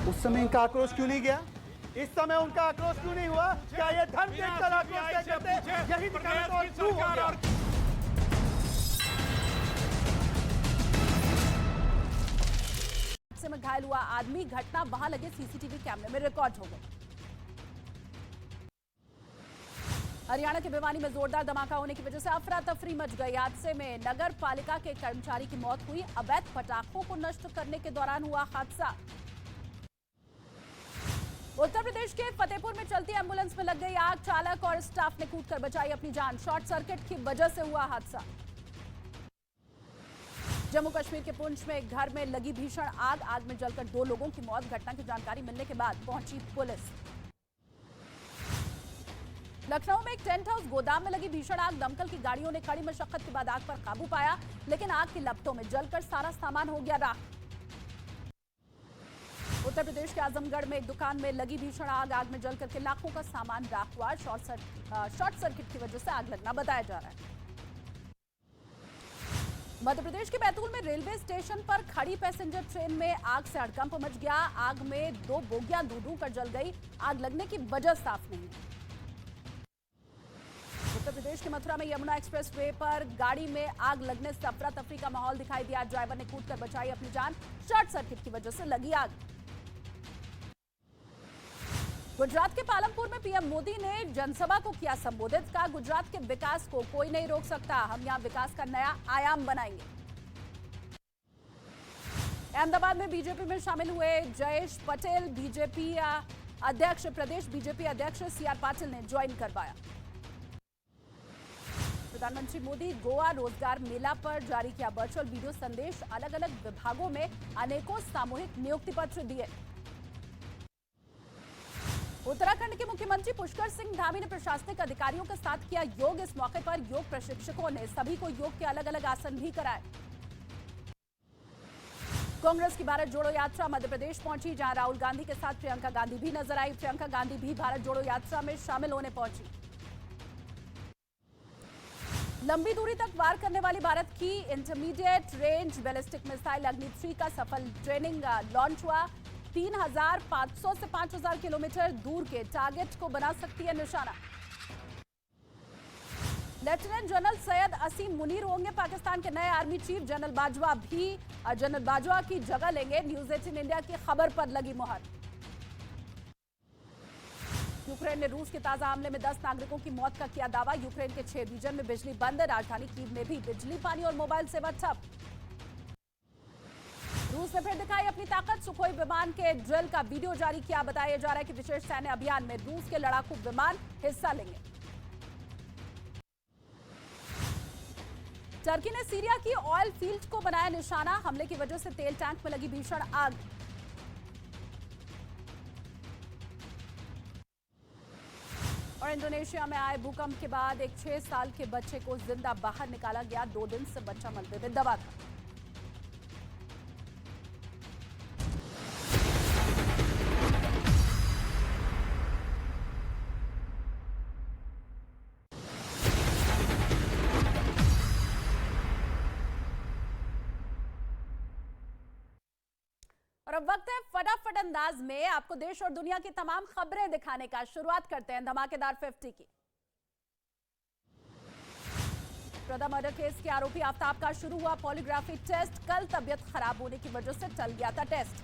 उस समय इनका आक्रोश क्यों नहीं गया? इस समय उनका आक्रोश क्यों नहीं हुआ? क्या ये धन देखकर आक्रोश करते? यही दिखाना तो क्यों हो गया? में घायल हुआ आदमी, घटना वहां लगे सीसीटीवी कैमरे में रिकॉर्ड हो गई। हरियाणा के भिवानी में जोरदार धमाका होने की वजह से अफरा तफरी मच गई। हादसे में नगर पालिका के कर्मचारी की मौत हुई। अवैध पटाखों को नष्ट करने के दौरान हुआ हादसा। उत्तर प्रदेश के फतेहपुर में चलती एम्बुलेंस में लग गई आग। चालक और स्टाफ ने कूदकर बचाई अपनी जान। शॉर्ट सर्किट की वजह से हुआ हादसा। जम्मू कश्मीर के पुंछ में एक घर में लगी भीषण आग। आग में जलकर 2 लोगों की मौत। घटना की जानकारी मिलने के बाद पहुंची पुलिस। लखनऊ में एक टेंट हाउस गोदाम में लगी भीषण आग। दमकल की गाड़ियों ने कड़ी मशक्कत के बाद आग पर काबू पाया, लेकिन आग की लपटों में जलकर सारा सामान हो गया राख। उत्तर प्रदेश के आजमगढ़ में एक दुकान में लगी भीषण आग। आग में जलकर के लाखों का सामान राख हुआ। शॉर्ट सर्किट की वजह से आग लगना बताया जा रहा है। मध्य प्रदेश के बैतूल में रेलवे स्टेशन पर खड़ी पैसेंजर ट्रेन में आग से हड़कंप मच गया। आग में 2 बोगियां दूं कर जल गई। आग लगने की वजह साफ नहीं है। उत्तर प्रदेश के मथुरा में यमुना एक्सप्रेस वे पर गाड़ी में आग लगने से अफरा तफरी का माहौल दिखाई दिया। ड्राइवर ने कूदकर बचाई अपनी जान। शॉर्ट सर्किट की वजह से लगी आग। गुजरात के पालमपुर में पीएम मोदी ने जनसभा को किया संबोधित। कहा, गुजरात के विकास को कोई नहीं रोक सकता। हम यहां विकास का नया आयाम बनाएंगे। अहमदाबाद में बीजेपी में शामिल हुए जयेश पटेल बीजेपी अध्यक्ष प्रदेश बीजेपी अध्यक्ष सीआर पाटिल ने ज्वाइन करवाया। प्रधानमंत्री मोदी गोवा रोजगार मेला पर जारी किया वर्चुअल वीडियो संदेश। अलग अलग विभागों में अनेकों सामूहिक नियुक्ति पत्र दिए। उत्तराखंड के मुख्यमंत्री पुष्कर सिंह धामी ने प्रशासनिक अधिकारियों के साथ किया योग। इस मौके पर योग प्रशिक्षकों ने सभी को योग के अलग अलग आसन भी कराए। कांग्रेस की भारत जोड़ो यात्रा मध्य प्रदेश पहुंची, जहां राहुल गांधी के साथ प्रियंका गांधी भी नजर आई। प्रियंका गांधी भी भारत जोड़ो यात्रा में शामिल होने पहुंची। लंबी दूरी तक वार करने वाली भारत की इंटरमीडिएट रेंज बैलिस्टिक मिसाइल अग्नि-3 का सफल ट्रेनिंग लॉन्च हुआ। 3500 से 5000 किलोमीटर दूर के टारगेट को बना सकती है निशाना। लेफ्टिनेंट जनरल सैयद असीम मुनीर होंगे पाकिस्तान के नए आर्मी चीफ। जनरल बाजवा की जगह लेंगे। न्यूज 18 इंडिया की खबर पर लगी मुहर। यूक्रेन ने रूस के ताजा हमले में 10 नागरिकों की मौत का किया दावा। यूक्रेन के 6 रीजन में बिजली बंद। राजधानी कीव में भी बिजली, पानी और मोबाइल सेवा ठप। रूस ने फिर दिखाई अपनी ताकत। सुखोई विमान के ड्रिल का वीडियो जारी किया। बताया जा रहा है कि विशेष सैन्य अभियान में रूस के लड़ाकू विमान हिस्सा लेंगे। टर्की ने सीरिया की ऑयल फील्ड को बनाया निशाना। हमले की वजह से तेल टैंक में लगी भीषण आग। और इंडोनेशिया में आए भूकंप के बाद एक 6 साल के बच्चे को जिंदा बाहर निकाला गया। 2 दिन से बच्चा मलबे में दबा था। और अब वक्त है फटाफट अंदाज में आपको देश और दुनिया की तमाम खबरें दिखाने का। शुरुआत करते हैं धमाकेदार 50 की। प्रदा मर्डर केस के आरोपी आफ्ताब का शुरू हुआ पॉलीग्राफी टेस्ट। कल तबियत खराब होने की वजह से टल गया था टेस्ट।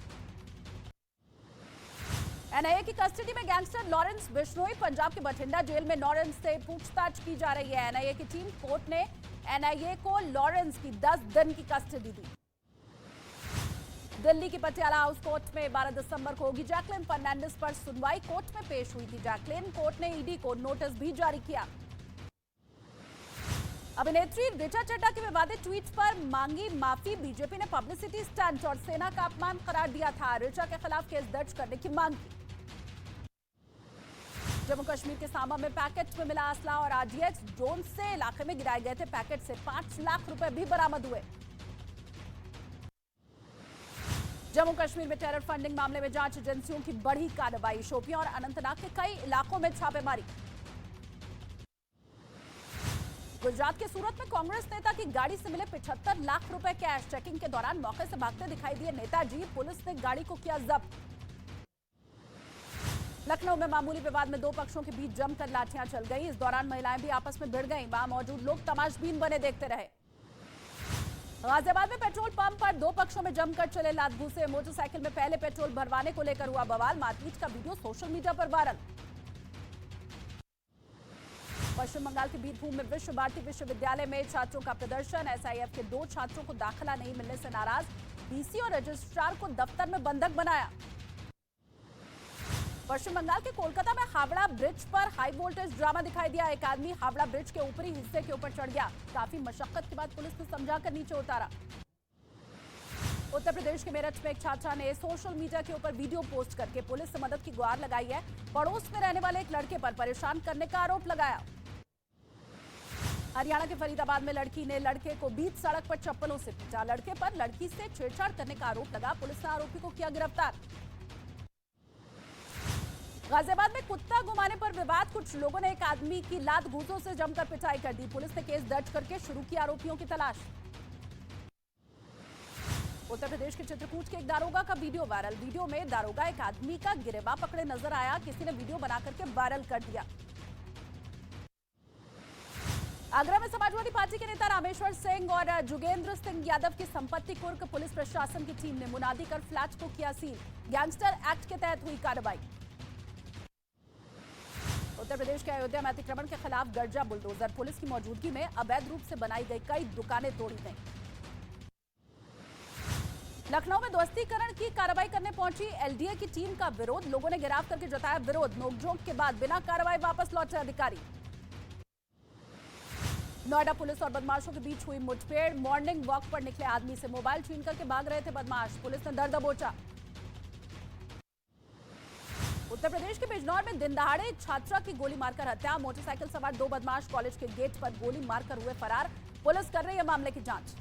एनआईए की कस्टडी में गैंगस्टर लॉरेंस बिश्नोई। पंजाब के बठिंडा जेल में लॉरेंस से पूछताछ की जा रही है। एनआईए की टीम कोर्ट ने एनआईए को लॉरेंस की 10 दिन की कस्टडी दी। दिल्ली की पटियाला हाउस कोर्ट में 12 दिसंबर को होगी जैकलिन फर्नांडिस पर सुनवाई। कोर्ट में पेश हुई थी जैकलिन। कोर्ट ने ईडी को नोटिस भी जारी किया। अभिनेत्री ऋचा चड्ढा के विवादित ट्वीट पर मांगी माफी। बीजेपी ने पब्लिसिटी स्टंट और सेना का अपमान करार दिया था। ऋचा के खिलाफ केस दर्ज करने की मांग की। जम्मू कश्मीर के सांबा में पैकेट में मिला असला और आरडीएक्स ड्रोन से इलाके में गिराए गए थे पैकेट से 5 लाख रुपए भी बरामद हुए। जम्मू कश्मीर में टेरर फंडिंग मामले में जांच एजेंसियों की बढ़ी कार्रवाई। शोपियां और अनंतनाग के कई इलाकों में छापेमारी। गुजरात के सूरत में कांग्रेस नेता की गाड़ी से मिले 75 लाख रुपए कैश। चेकिंग के दौरान मौके से भागते दिखाई दिए नेताजी। पुलिस ने गाड़ी को किया जब्त। लखनऊ में मामूली विवाद में 2 पक्षों के बीच जमकर लाठियां चल गई। इस दौरान महिलाएं भी आपस में भिड़ गईं। वहां मौजूद लोग तमाशबीन बने देखते रहे। गाजियाबाद में पेट्रोल पंप पर 2 पक्षों में जमकर चले लात घूंसे। मोटरसाइकिल में पहले पेट्रोल भरवाने को लेकर हुआ बवाल। मारपीट का वीडियो सोशल मीडिया पर वायरल। पश्चिम बंगाल के बीरभूम में विश्व भारती विश्वविद्यालय में छात्रों का प्रदर्शन। एसआईएफ के 2 छात्रों को दाखिला नहीं मिलने से नाराज, डीसी और रजिस्ट्रार को दफ्तर में बंधक बनाया। पश्चिम बंगाल के कोलकाता में हावड़ा ब्रिज पर हाई वोल्टेज ड्रामा दिखाई दिया। एक आदमी हावड़ा ब्रिज के ऊपरी हिस्से के ऊपर चढ़ गया। काफी मशक्कत के बाद पुलिस ने समझाकर नीचे उतारा। उत्तर प्रदेश के मेरठ में एक छात्रा ने सोशल मीडिया के ऊपर वीडियो पोस्ट करके पुलिस से मदद की गुहार लगाई है। पड़ोस में रहने वाले एक लड़के पर परेशान करने का आरोप लगाया। हरियाणा के फरीदाबाद में लड़की ने लड़के को बीच सड़क पर चप्पलों से पीटा। लड़के पर लड़की से छेड़छाड़ करने का आरोप लगा। पुलिस ने आरोपी को किया गिरफ्तार। गाजियाबाद में कुत्ता घुमाने पर विवाद, कुछ लोगों ने एक आदमी की लात घूंसों से जमकर पिटाई कर दी। पुलिस ने केस दर्ज करके शुरू की आरोपियों की तलाश। उत्तर प्रदेश के चित्रकूट के एक दारोगा का वीडियो वायरल। वीडियो में दारोगा एक आदमी का गिरेबान पकड़े नजर आया। किसी ने वीडियो बना करके वायरल कर दिया। आगरा में समाजवादी पार्टी के नेता रामेश्वर सिंह और जुगेंद्र सिंह यादव की संपत्ति कुर्क पुलिस प्रशासन की टीम ने मुनादी कर फ्लैट को किया सील। गैंगस्टर एक्ट के तहत हुई कार्रवाई। उत्तर प्रदेश के अयोध्या में अतिक्रमण के खिलाफ गर्जा बुलडोजर, पुलिस की मौजूदगी में अवैध रूप से बनाई गई कई दुकानें तोड़ी गईं। लखनऊ में ध्वस्तीकरण की कार्रवाई करने पहुंची एलडीए की टीम का विरोध, लोगों ने घेराव करके जताया विरोध। नोकझोंक के बाद बिना कार्रवाई वापस लौटे अधिकारी। नोएडा पुलिस और बदमाशों के बीच हुई मुठभेड़। मॉर्निंग वॉक पर निकले आदमी से मोबाइल छीन करके भाग रहे थे बदमाश, पुलिस ने दर दबोचा। उत्तर प्रदेश के बिजनौर में दिन दहाड़े छात्रा की गोली मारकर हत्या। मोटरसाइकिल सवार 2 बदमाश कॉलेज के गेट पर गोली मारकर हुए फरार। पुलिस कर रही है मामले की जांच।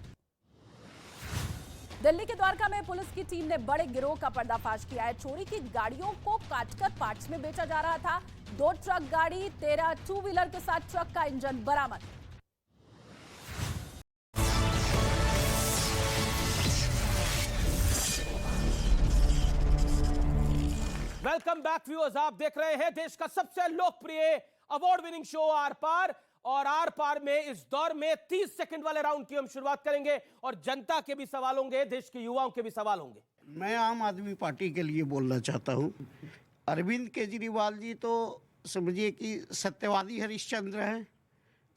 दिल्ली के द्वारका में पुलिस की टीम ने बड़े गिरोह का पर्दाफाश किया है। चोरी की गाड़ियों को काटकर पार्ट्स में बेचा जा रहा था। 2 ट्रक गाड़ी, 13 टू व्हीलर के साथ ट्रक का इंजन बरामद। वेलकम बैक व्यूअर्स, आप देख रहे हैं देश का सबसे लोकप्रिय अवार्ड विनिंग शो आर पार। और आर पार में इस दौर में 30 सेकंड वाले राउंड की हम शुरुआत करेंगे और जनता के भी सवाल होंगे, देश के युवाओं के भी सवाल होंगे। मैं आम आदमी पार्टी के लिए बोलना चाहता हूं। अरविंद केजरीवाल जी तो समझिए कि सत्यवादी हरिश्चंद्र हैं,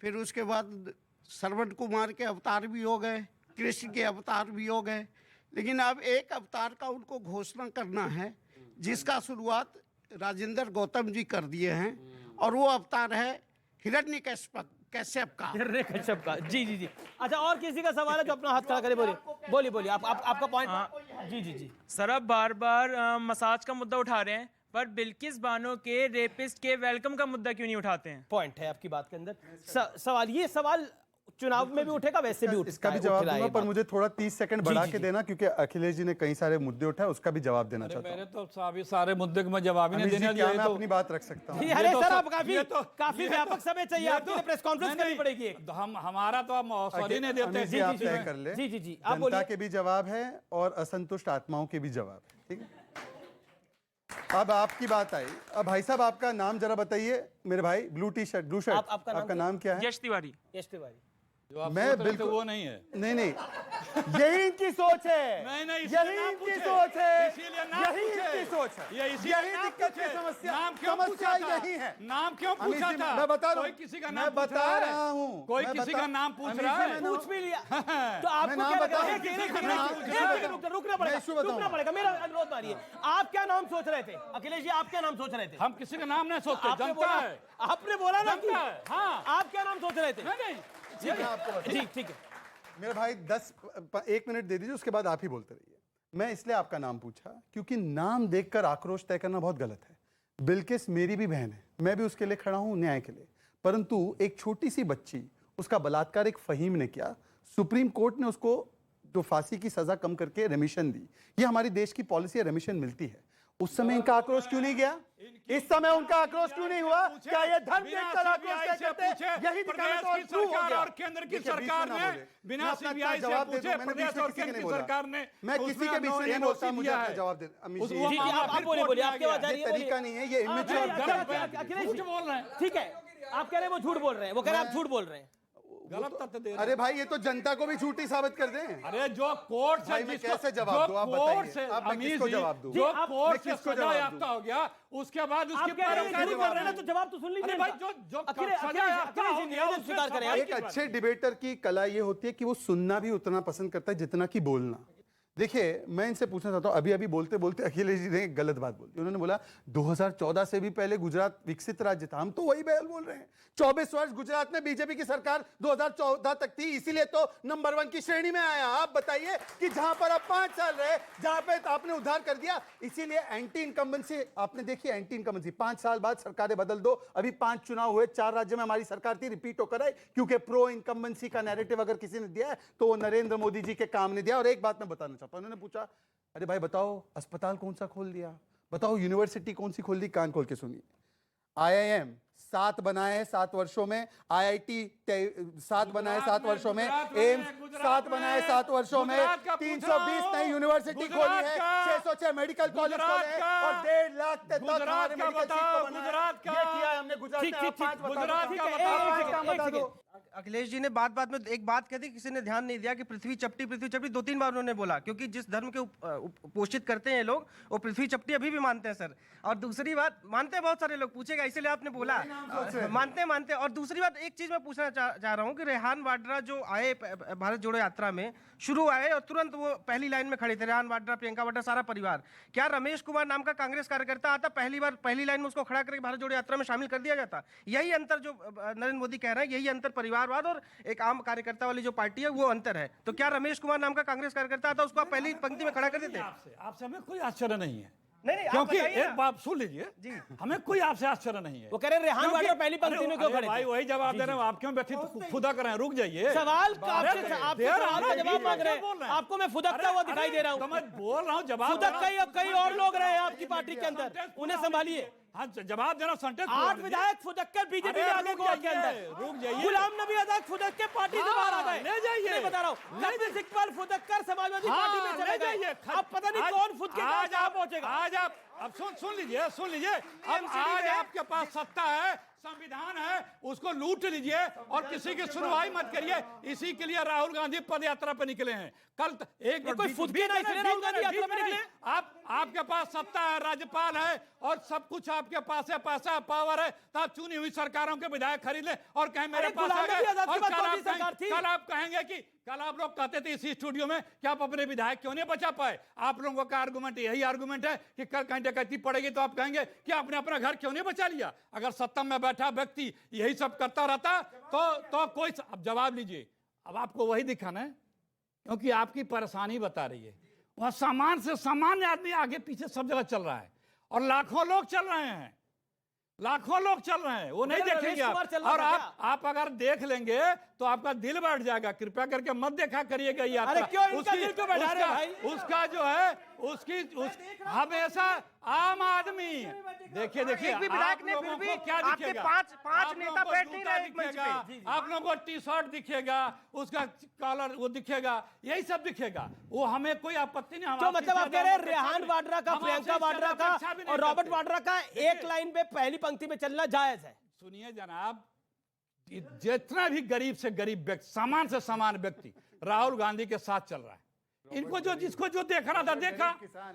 फिर उसके बाद श्रवण कुमार के अवतार भी हो गए, कृष्ण के अवतार भी हो गए, लेकिन अब एक अवतार का उनको घोषणा करना है जिसका शुरुआत राजेंद्र गौतम जी कर दिए हैं, और वो अवतार है हिरण्यकश्यप का। जी जी जी। अच्छा, और किसी का सवाल है जो अपना हाथ खड़ा करे? बोलिए बोलिए आपका पॉइंट। जी जी जी सर, आप बार बार मसाज का मुद्दा उठा रहे हैं, पर बिल्किस बानो के रेपिस्ट के वेलकम का मुद्दा क्यों नहीं उठाते हैं? पॉइंट है आपकी बात के अंदर। सवाल, ये सवाल चुनाव में भी उठेगा, वैसे भी उठेगा। इसका भी जवाब दूंगा, पर मुझे थोड़ा 30 सेकंड बढ़ा के देना, क्योंकि अखिलेश जी ने कई सारे मुद्दे उठाए, उसका भी जवाब देना चाहता हूं। मेरे तो सारे मुद्दे को मैं जवाब ही नहीं देने दिया। मैं अपनी बात रख सकता हूं? अरे सर, आप काफी व्यापक समय चाहिए, आपको प्रेस कॉन्फ्रेंस करनी पड़ेगी। हमारा तो आप मौसरी नहीं देते। आप तय कर ले। जी जी जी, जनता के भी जवाब है और असंतुष्ट आत्माओं के भी जवाब है, ठीक है? अब आपकी बात आई। अब भाई साहब, आपका नाम जरा बताइए मेरे भाई। ब्लू शर्ट, आपका नाम क्या है? यश तिवारी। यश तिवारी। मैं बिल्कुल वो नहीं है। नहीं, यही इनकी सोच है। नहीं, यही इनकी सोच है। यही इनकी सोच है। यही दिक्कत की समस्या यही है। नाम क्यों पूछा था? मैं बता रहा हूँ, किसी का मैं बता रहा हूँ, कोई किसी का नाम पूछ रहा है। पूछ भी लिया तो आपको क्या लगा? रुकना पड़ेगा, मेरा अनुरोध मानिए। आप क्या नाम सोच रहे थे अखिलेश जी? आप क्या नाम सोच रहे थे? हम किसी का नाम नहीं सोचते, जनता है। आपने बोला ना कि हाँ, आप क्या नाम सोच रहे थे? नहीं, जी ठीक है मेरे भाई। 1 मिनट दे दीजिए, उसके बाद आप ही बोलते रहिए। मैं इसलिए आपका नाम पूछा क्योंकि नाम देखकर आक्रोश तय करना बहुत गलत है। बिल्किस मेरी भी बहन है, मैं भी उसके लिए खड़ा हूं, न्याय के लिए। परंतु एक छोटी सी बच्ची, उसका बलात्कार एक फहीम ने किया, सुप्रीम कोर्ट ने उसको जो फांसी की सजा कम करके रेमिशन दी। ये हमारी देश की पॉलिसी है, रेमिशन मिलती है। उस समय इनका आक्रोश क्यों नहीं गया? इस समय उनका आक्रोश क्यों नहीं हुआ? क्या ये धर्म देखकर आक्रोश करते? यही प्रदेश की सरकार और केंद्र की सरकार ने बिना सीबीआई से पूछे प्रदेश और केंद्र की सरकार ने, मैं किसी के बीच में नहीं बोलता, मुझे अपना जवाब दे। अमित जी आप बोलिए, आपके बाद तरीका नहीं है ये। अखिलेश बोल रहे हैं, ठीक है, आप कह रहे हैं वो झूठ बोल रहे हैं, वो कह रहे हैं आप झूठ बोल रहे हैं। गलत तथ्य दे रहे अरे भाई ये तो जनता को भी झूठी साबित कर दें। अरे जो कोर्ट से भाई मैं कैसे जवाब दूं, आप बताइए। अब मैं किसको जवाब दूं? जो कोर्ट से किसको सजा जवाब याफ्ता हो गया उसके बाद उसकी तो जवाब तो सुन लीजिए भाई जो सजा याफ्ता हो गया उससे स्वीकार करें। एक अच्छे डिबेटर की कला ये होती है कि वो सुनना भी उतना पसंद करता है जितना कि बोलना। देखिए मैं इनसे पूछना चाहता हूं, अभी अभी बोलते बोलते अखिलेश जी ने एक गलत बात बोली। उन्होंने बोला 2014 से भी पहले गुजरात विकसित राज्य था। हम तो वही बयान बोल रहे हैं। 24 वर्ष गुजरात में बीजेपी की सरकार 2014 तक थी, इसीलिए तो नंबर 1 की श्रेणी में आया। आप बताइए कि जहां पर आप 5 साल रहे, जहां पे आपने उद्धार कर दिया, इसीलिए एंटी इनकम्बेंसी आपने देखी। एंटी इनकम्बेंसी 5 साल बाद सरकारें बदल दो। अभी 5 चुनाव हुए, 4 राज्य में हमारी सरकार थी, रिपीट होकर आई, क्योंकि प्रो इनकम्बेंसी का नैरेटिव अगर किसी ने दिया है तो वो नरेंद्र मोदी जी के काम ने दिया। और एक बात मैं बताना चाहता हूं, उन्होंने पूछा अरे भाई बताओ अस्पताल कौन सा खोल दिया, बताओ यूनिवर्सिटी कौन सी खोल दी। कान खोल के सुनिए। IIM 7 बनाए 7 वर्षों में, IIT 7 बनाए 7 वर्षों में, एम्स 7 बनाए 7 वर्षों में, 320 नई यूनिवर्सिटी खोली है, 606 मेडिकल कॉलेज खोले हैं और 1.5 लाख तक हमारे मेडिकल सीट को बनाया। ये किया है हमने गुजरात में। गुजरात का अखिलेश जी ने बात में एक बात कह दी, किसी ने ध्यान नहीं दिया कि पृथ्वी चपटी 2-3 बार उन्होंने बोला, क्योंकि जिस धर्म के पोषित करते हैं लोग वो पृथ्वी चपटी अभी भी मानते हैं सर। और दूसरी बात, मानते हैं बहुत सारे लोग, पूछेगा इसीलिए आपने बोला मानते। और दूसरी बात, एक चीज मैं पूछना चाह रहा हूँ कि रेहान वाड्रा जो आए भारत जोड़ो यात्रा में, शुरू आए और तुरंत वो पहली लाइन में खड़े थे, रेहान वाड्रा, प्रियंका वाड्रा, सारा परिवार। क्या रमेश कुमार नाम का कांग्रेस कार्यकर्ता आता पहली बार पहली लाइन में उसको खड़ा करके भारत जोड़ो यात्रा में शामिल कर दिया जाता? यही अंतर जो नरेंद्र मोदी कह रहे हैं, यही अंतर परिवारवाद और एक आम कार्यकर्ता वाली जो पार्टी है वो अंतर है। तो क्या रमेश कुमार नाम का कांग्रेस कार्यकर्ता आता, उसको आप पहली पंक्ति में खड़ा कर देते? आपसे हमें कोई आश्चर्य नहीं है, नहीं, क्योंकि एक बात सुन लीजिए जी, हमें कोई आपसे आश्चर्य नहीं है। वो कह रहे हैं रेहान वाड्रा पहली पंक्ति में क्यों खड़े? भाई वही जवाब दे रहे हैं, आप क्यों व्यथित खुदा कर रहे हैं? रुक जाइए, सवाल आपसे जवाब मांग रहे हैं, आपको मैं फुदकता हुआ दिखाई दे रहा हूँ। मैं बोल रहा हूँ जवाब। फुदक कई और लोग रहे हैं आपकी पार्टी के अंदर, उन्हें संभालिए। हाँ जवाब देना। सेंटेंस 8 विधायक फुदक कर बीजेपी में आगे गोवा के अंदर। रुक जाइए, गुलाम नबी आजाद फुदक के पार्टी से बाहर आ गए। ले जाइए, मैं बता रहा हूँ, कपिल सिब्बल फुदक कर समाजवादी पार्टी में चले गए। अब पता नहीं कौन फुद के आज कहां पहुंचेगा। आज आप अब सुन लीजिए। अब आज आपके पास सत्ता है, संविधान है, उसको लूट लीजिए और किसी की सुनवाई मत करिए। इसी के लिए राहुल गांधी पद यात्रा पे निकले हैं। कल कोई फुद के नहीं, राहुल गांधी यात्रा पे निकले। आपके पास सत्ता है, राज्यपाल है और सब कुछ आपके पास है, पैसा पावर है, तो आप चुनी हुई सरकारों के विधायक खरीद ले और कहें मेरे पास आ गए। और कल आप कहेंगे कि कल आप लोग कहते थे इसी स्टूडियो में कि आप अपने विधायक क्यों नहीं बचा पाए। आप लोगों का आर्गुमेंट यही आर्गुमेंट है कि कल कहीं डकैती पड़ेगी तो आप कहेंगे कि आपने अपना घर क्यों नहीं बचा लिया। अगर सत्ता में बैठा व्यक्ति यही सब करता रहता तो कोई अब जवाब लीजिए। अब आपको वही दिखाना है, क्योंकि आपकी परेशानी बता रही है। वहां सामान्य से सामान्य आदमी आगे पीछे सब जगह चल रहा है और लाखों लोग चल रहे हैं, लाखों लोग चल रहे हैं, वो नहीं देखेंगे आप। और आप अगर देख लेंगे तो आपका दिल बैठ जाएगा। कृपया करके मत देखा करिएगा ये उसका जो है उसकी हमेशा आम आदमी। देखिए एक भी विधायक ने फिर भी क्या दिखेगा? पांच नेता बैठ नहीं रहे एक मंच पे। आप लोगों को टी शर्ट दिखेगा, उसका कॉलर वो दिखेगा, यही सब दिखेगा। वो हमें कोई आपत्ति नहीं। तो मतलब आप कह रहे हैं रेहान वाड्रा का, प्रियंका वाड्रा का और रॉबर्ट वाड्रा का एक लाइन पे पहली पंक्ति में चलना जायज है? सुनिए जनाब, जितना भी गरीब से गरीब व्यक्ति, सामान्य से सामान्य व्यक्ति राहुल गांधी के साथ चल रहा है। इनको जो जिसको जो देखना था देखा,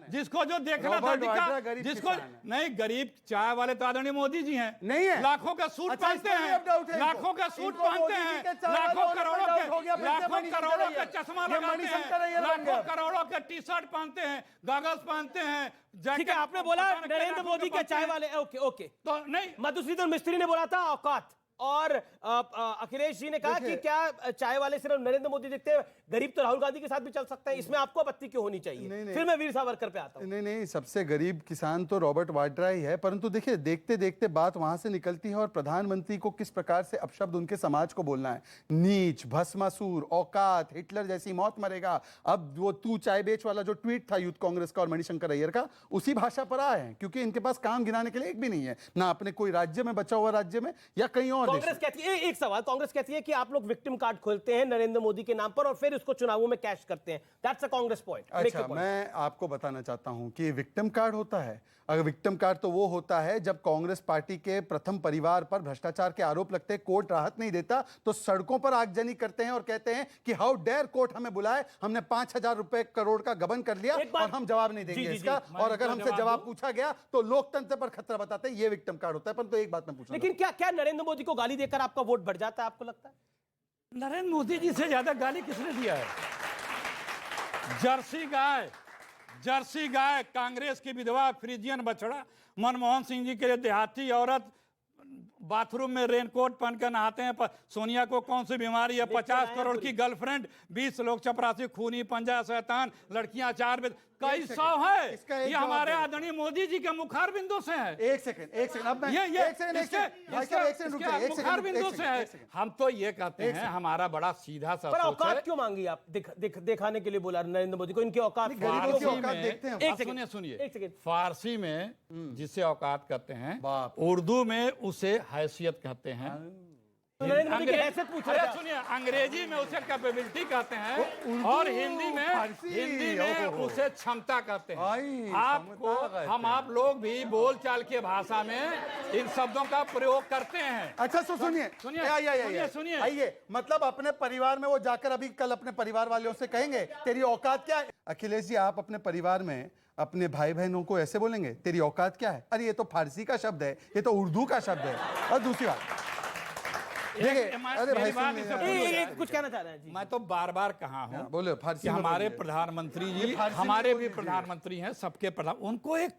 जिसको जो देखना था दिखा, जिसको नहीं। गरीब चाय वाले तो आदरणीय मोदी जी हैं, नहीं है। लाखों का सूट पहनते हैं, लाखों का सूट पहनते हैं, लाखों करोड़ों के चश्मा लगाते हैं, लाखों करोड़ों के टी शर्ट पहनते हैं, गॉगल्स पहनते हैं। ठीक है, आपने बोला नरेंद्र मोदी के चाय वाले, ओके तो नहीं, मधुसूदन मिस्त्री ने बोला था औकात, और अखिलेश जी ने कहा कि क्या चाय वाले सिर्फ नरेंद्र मोदी देखते हैं, गरीब तो राहुल गांधी के साथ भी चल सकते हैं। इसमें आपको आपत्ति क्यों होनी चाहिए? नहीं, फिर मैं वीर सावरकर पे आता हूं। नहीं, सबसे गरीब किसान तो रॉबर्ट वाड्रा ही है। परंतु देखिए, देखते देखते बात वहां से निकलती है और प्रधानमंत्री को किस प्रकार से अपशब्द उनके समाज को बोलना है। नीच, भस्मासुर, औकात, हिटलर जैसी मौत मरेगा। अब वो तू चाय बेच वाला जो ट्वीट था यूथ कांग्रेस का और मणिशंकर अय्यर का, उसी भाषा पर आए हैं, क्योंकि इनके पास काम गिनाने के लिए एक भी नहीं है, ना अपने कोई राज्य में बचा हुआ राज्य में या कहीं और कांग्रेस कहती है, एक सवाल, कांग्रेस कहती है कि आप लोग विक्टिम कार्ड खोलते हैं नरेंद्र मोदी के नाम पर और फिर इसको चुनावों में कैश करते हैं। That's a Congress point. अच्छा, मैं आपको बताना चाहता हूं कि विक्टिम कार्ड होता है। अगर विक्टिम कार्ड तो वो होता है जब कांग्रेस पार्टी के प्रथम परिवार पर भ्रष्टाचार के आरोप लगते हैं, कोर्ट राहत नहीं देता तो सड़कों पर आगजनी करते हैं और कहते हैं कि हाउ डेयर कोर्ट हमें बुलाए, हमने 5,000 रुपए करोड़ का गबन कर लिया और हम जवाब नहीं देंगे इसका, और अगर हमसे जवाब पूछा गया तो लोकतंत्र पर खतरा बताते हैं। ये विक्टिम कार्ड होता है। पर तो एक बात मैं पूछना, लेकिन क्या क्या नरेंद्र मोदी को गाली देकर आपका वोट बढ़ जाता है, आपको लगता है? नरेंद्र मोदी जी से ज्यादा गाली किसने दिया है? जर्सी गाय, कांग्रेस की विधवा, फ्रीजियन बछड़ा, मनमोहन सिंह जी के लिए देहाती औरत, बाथरूम में रेनकोट पहनकर नहाते हैं। सोनिया को कौन सी बीमारी है? 50 करोड़ की गर्लफ्रेंड, 20 लोग चपरासी, खूनी, पंजा, शैतान, लड़कियां 4 कई 100 है। ये हमारे आदरणीय मोदी जी के मुखार बिंदु से है। एक सेकंड अब मैं मुखार बिंदु से है। हम तो ये कहते हैं हमारा बड़ा सीधा सा पर औकात क्यों मांगी आप? दिखाने के लिए बोला नरेंद्र मोदी को इनकी औकात। सुनिए, फारसी में जिसे औकात कहते हैं, उर्दू में उसे हैसियत कहते हैं। सुनिए, अंग्रेजी में उसे कैपेबिलिटी कहते हैं और हिंदी में उसे क्षमता कहते हैं। आपको आप लोग भी बोलचाल के भाषा में इन शब्दों का प्रयोग करते हैं। अच्छा, सुनिए, आइए, मतलब अपने परिवार में वो जाकर अभी कल अपने परिवार वालों से कहेंगे तेरी औकात क्या है? अखिलेश जी, आप अपने परिवार में अपने भाई बहनों को ऐसे बोलेंगे तेरी औकात क्या है? अरे ये तो फारसी का शब्द है, ये तो उर्दू का शब्द है। और दूसरी बात, अरे भाई कुछ कहना चाह रहे हैं जी। मैं तो बार बार कहा हूँ, बोलो फारसी। हमारे प्रधानमंत्री जी, हमारे भी प्रधानमंत्री हैं, सबके प्रधान, उनको एक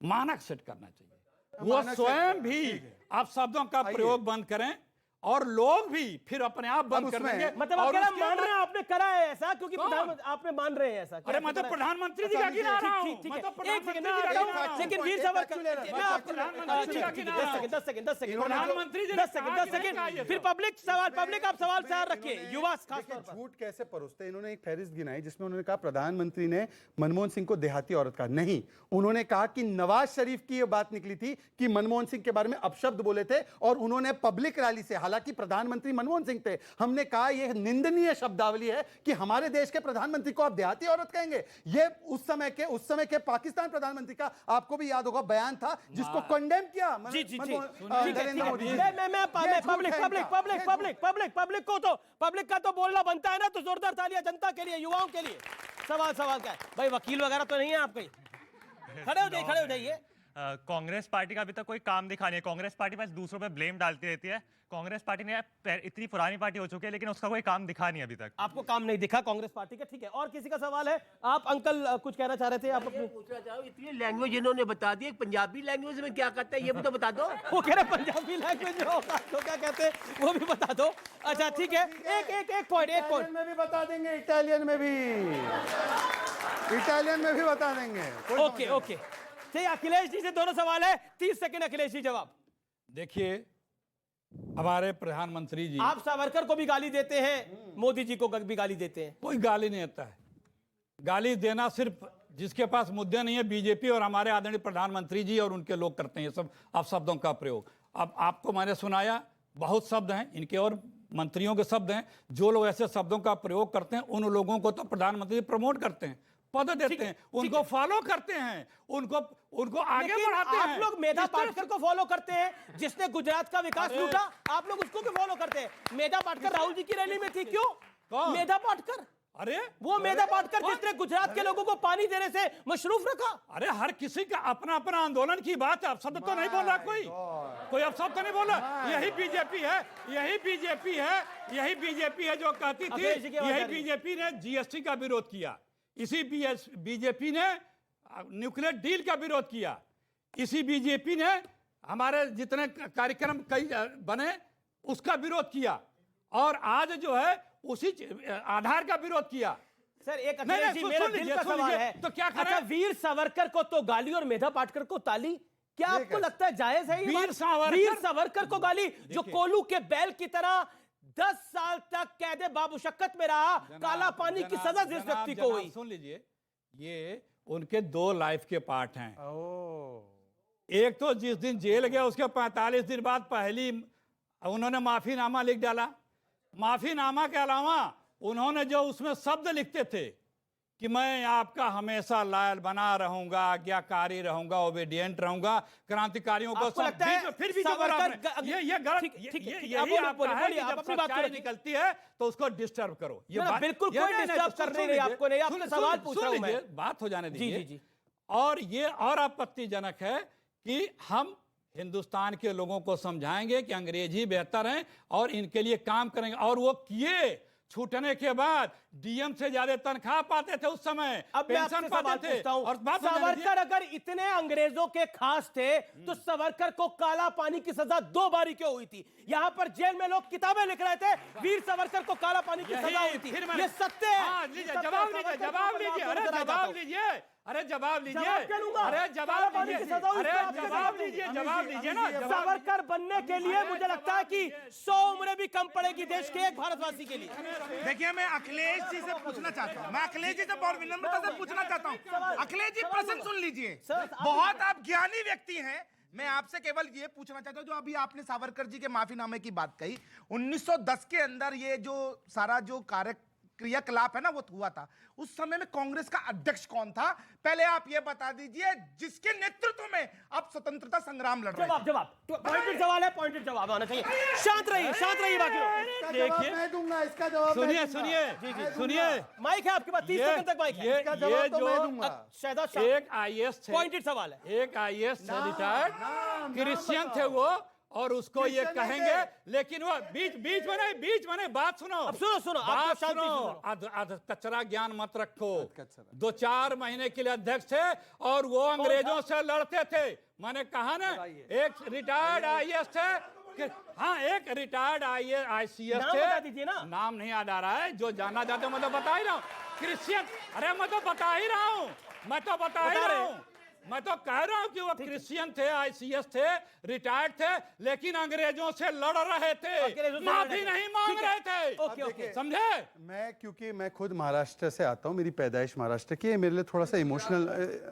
मानक सेट करना चाहिए। वो स्वयं भी आप शब्दों का प्रयोग बंद करें और लोग भी फिर अपने आप बंद कर देंगे। मतलब आप मान रहे हैं आपने करा है ऐसा, क्योंकि आप में मान रहे हैं ऐसा? अरे मैं तो प्रधानमंत्री जी का गिना रहा हूं। लेकिन वीर सावरकर, 10 सेकंड, फिर पब्लिक आप सवाल तैयार रखिए, युवा खास तौर पर। झूठ कैसे परोसते हैं? इन्होंने एक फहरिस्त गिनाई जिसमें उन्होंने कहा प्रधानमंत्री ने मनमोहन सिंह को देहाती औरत कहा। नहीं, उन्होंने कहा कि नवाज शरीफ की यह बात निकली थी कि मनमोहन सिंह के बारे में अपशब्द बोले थे और उन्होंने पब्लिक रैली से, हालांकि प्रधानमंत्री मनमोहन सिंह थे, हमने कहा यह निंदनीय शब्दावली है कि हमारे देश के प्रधानमंत्री को आप देहाती औरत कहेंगे। यह उस समय के पाकिस्तान प्रधानमंत्री का, आपको भी याद होगा, बयान था जिसको कंडेम किया नरेंद्र मोदी। पब्लिक का तो बोलना बनता है ना, तो जोरदार तालियां जनता के लिए, युवाओं के लिए। सवाल क्या है भाई? वकील वगैरह तो नहीं है आप कहीं? खड़े हो जाइए। कांग्रेस पार्टी का अभी तक कोई काम दिखा नहीं है। कांग्रेस पार्टी बस दूसरों पे ब्लेम डालती रहती है। कांग्रेस पार्टी ने इतनी पुरानी पार्टी हो चुकी है, लेकिन उसका कोई काम दिखा नहीं अभी तक। आपको काम नहीं दिखा कांग्रेस पार्टी का? ठीक है, और किसी का सवाल है? आप अंकल कुछ कहना चाह रहे थे? आप अपने पूछना चाहो, इतनी लैंग्वेज इन्होंने बता दी, पंजाबी लैंग्वेज में क्या कहता है ये भी तो बता दो। वो कह रहे पंजाबी लैंग्वेज में तो क्या कहते हैं वो भी बता दो। अच्छा ठीक है, एक पॉइंट में भी बता देंगे, इटालियन में भी बता देंगे। ओके। अखिलेश जी से दोनों सवाल है, 30 सेकंड अखिलेश जी जवाब। देखिए, हमारे प्रधानमंत्री जी, आप सावरकर को भी गाली देते हैं, मोदी जी को भी गाली देते हैं। कोई गाली नहीं आता है। गाली देना सिर्फ जिसके पास मुद्दे नहीं है, बीजेपी और हमारे आदरणीय प्रधानमंत्री जी और उनके लोग करते हैं ये सब शब्दों का प्रयोग। अब आपको मैंने सुनाया, बहुत शब्द हैं इनके और मंत्रियों के शब्द हैं। जो लोग ऐसे शब्दों का प्रयोग करते हैं उन लोगों को तो प्रधानमंत्री प्रमोट करते हैं, पद देते हैं, उनको फॉलो करते हैं, उनको आगे बढ़ाते हैं। आप लोग मेधा पाटकर को फॉलो करते हैं जिसने गुजरात का विकास लूटा, आप लोग उसको क्यों फॉलो करते हैं? मेधा पाटकर राहुल जी की रैली में थी, क्यों? मेधा पाटकर, अरे वो मेधा पाटकर जिसने गुजरात के लोगों को पानी देने से मशरूफ रखा। अरे हर किसी का अपना अपना आंदोलन की बात है। अब शब्द तो नहीं बोल रहा कोई अब शब्द तो नहीं बोल रहा। यही बीजेपी है जो कहती थी, यही बीजेपी ने जीएसटी का विरोध किया, इसी बीजेपी ने न्यूक्लियर डील का विरोध किया, इसी बीजेपी ने हमारे जितने कार्यक्रम कई बने उसका विरोध किया, और आज जो है उसी आधार का विरोध किया। सर एक मेरा दिल का सवाल है, तो क्या करें? अच्छा, वीर सावरकर को तो गाली और मेधा पाटकर को ताली, क्या आपको लगता है जायज है? वीर सावरकर को गाली, जो कोलू के बैल की तरह 10 साल तक कैदे बामुशक्कत में रहा, काला पानी की सजा जिस व्यक्ति को हुई। सुन लीजिए, ये उनके 2 लाइफ के पार्ट हैं। एक तो जिस दिन जेल गया उसके 45 दिन बाद पहली उन्होंने माफीनामा लिख डाला। माफीनामा के अलावा उन्होंने जो उसमें शब्द लिखते थे कि मैं आपका हमेशा लायल बना रहूंगा, आज्ञाकारी रहूंगा, ओबीडियंट रहूंगा, क्रांतिकारियों को आपको लगता है फिर भी जो ये गलत, यही आपका है कि जब सच्चाई निकलती है तो उसको डिस्टर्ब करो। ये बिल्कुल कोई डिस्टर्ब कर नहीं रही आपको, नहीं आपसे सवाल पूछ रहा हूं मैं, बात हो जाने दीजिए। जी। और ये और आपत्तिजनक है कि हम हिंदुस्तान के लोगों को समझाएंगे कि अंग्रेजी बेहतर है और इनके लिए काम करेंगे, और वो किए। छूटने के बाद डीएम से ज्यादा तनख्वाह पाते थे उस समय, अब पेंशन पाते थे। और बात सावरकर अगर इतने अंग्रेजों के खास थे तो सावरकर को काला पानी की सजा 2 बारी क्यों हुई थी? यहाँ पर जेल में लोग किताबें लिख रहे थे, वीर सावरकर को काला पानी की सजा हुई थी। ये सत्य है। जवाब लीजिए, जवाब लीजिए, अरे जवाब लीजिए, अरे जवाब लीजिए, अरे जवाब लीजिए, अरे जवाब लीजिए, जवाब लीजिए ना। सावरकर बनने के लिए मुझे लगता है कि 100 उम्रें भी कम पड़ेगी देश के एक भारतवासी के लिए। देखिए, मैं अखिलेश जी से पूछना चाहता हूँ, मैं अखिलेश जी से बहुत विनम्रता से पूछना चाहता हूँ। अखिलेश जी, प्रश्न सुन लीजिए, बहुत आप ज्ञानी व्यक्ति हैं। मैं आपसे केवल ये पूछना चाहता हूँ, जो अभी आपने सावरकर जी के माफीनामे की बात कही, 1910 के अंदर ये जो सारा जो क्रियाकलाप है ना, वो हुआ था। उस समय में कांग्रेस का अध्यक्ष कौन था? पहले आप ये बता दीजिए, जिसके नेतृत्व में आप स्वतंत्रता संग्राम लड़ रहे थे। जवाब पॉइंटेड सवाल है, पॉइंटेड जवाब होना चाहिए। शांत रहिए बाकी लोग। देखिए, मैं दूंगा इसका जवाब। सुनिए, माइक है आपके पास, 30 सेकंड तक माइक है। इसका जवाब तो मैं दूंगा। शहजाद एक आईएएस थे, पॉइंटेड सवाल है। एक आईएएस रिटायर्ड क्रिश्चियन थे वो, और उसको ये कहेंगे, लेकिन वो बीच में नहीं, बात सुनो। अब सुनो, बात सुनो, कचरा ज्ञान मत रखो। 2-4 महीने के लिए अध्यक्ष थे और वो अंग्रेजों से लड़ते थे। मैंने कहा ना, एक रिटायर्ड आईएएस थे, हाँ, एक रिटायर्ड आईसीएस थे, नाम नहीं याद आ रहा है, जो जाना चाहते मैं तो बता ही रहा हूँ। क्रिश्चियन, अरे मैं तो बता ही रहा हूँ, मैं तो कह रहा हूं कि वो क्रिश्चियन थे, आईसीएस थे, रिटायर्ड थे, लेकिन अंग्रेजों से लड़ रहे थे, माफी नहीं मांग रहे थे। समझे? क्योंकि मैं खुद महाराष्ट्र से आता हूं, मेरी पैदाइश महाराष्ट्र की है, मेरे लिए थोड़ा सा इमोशनल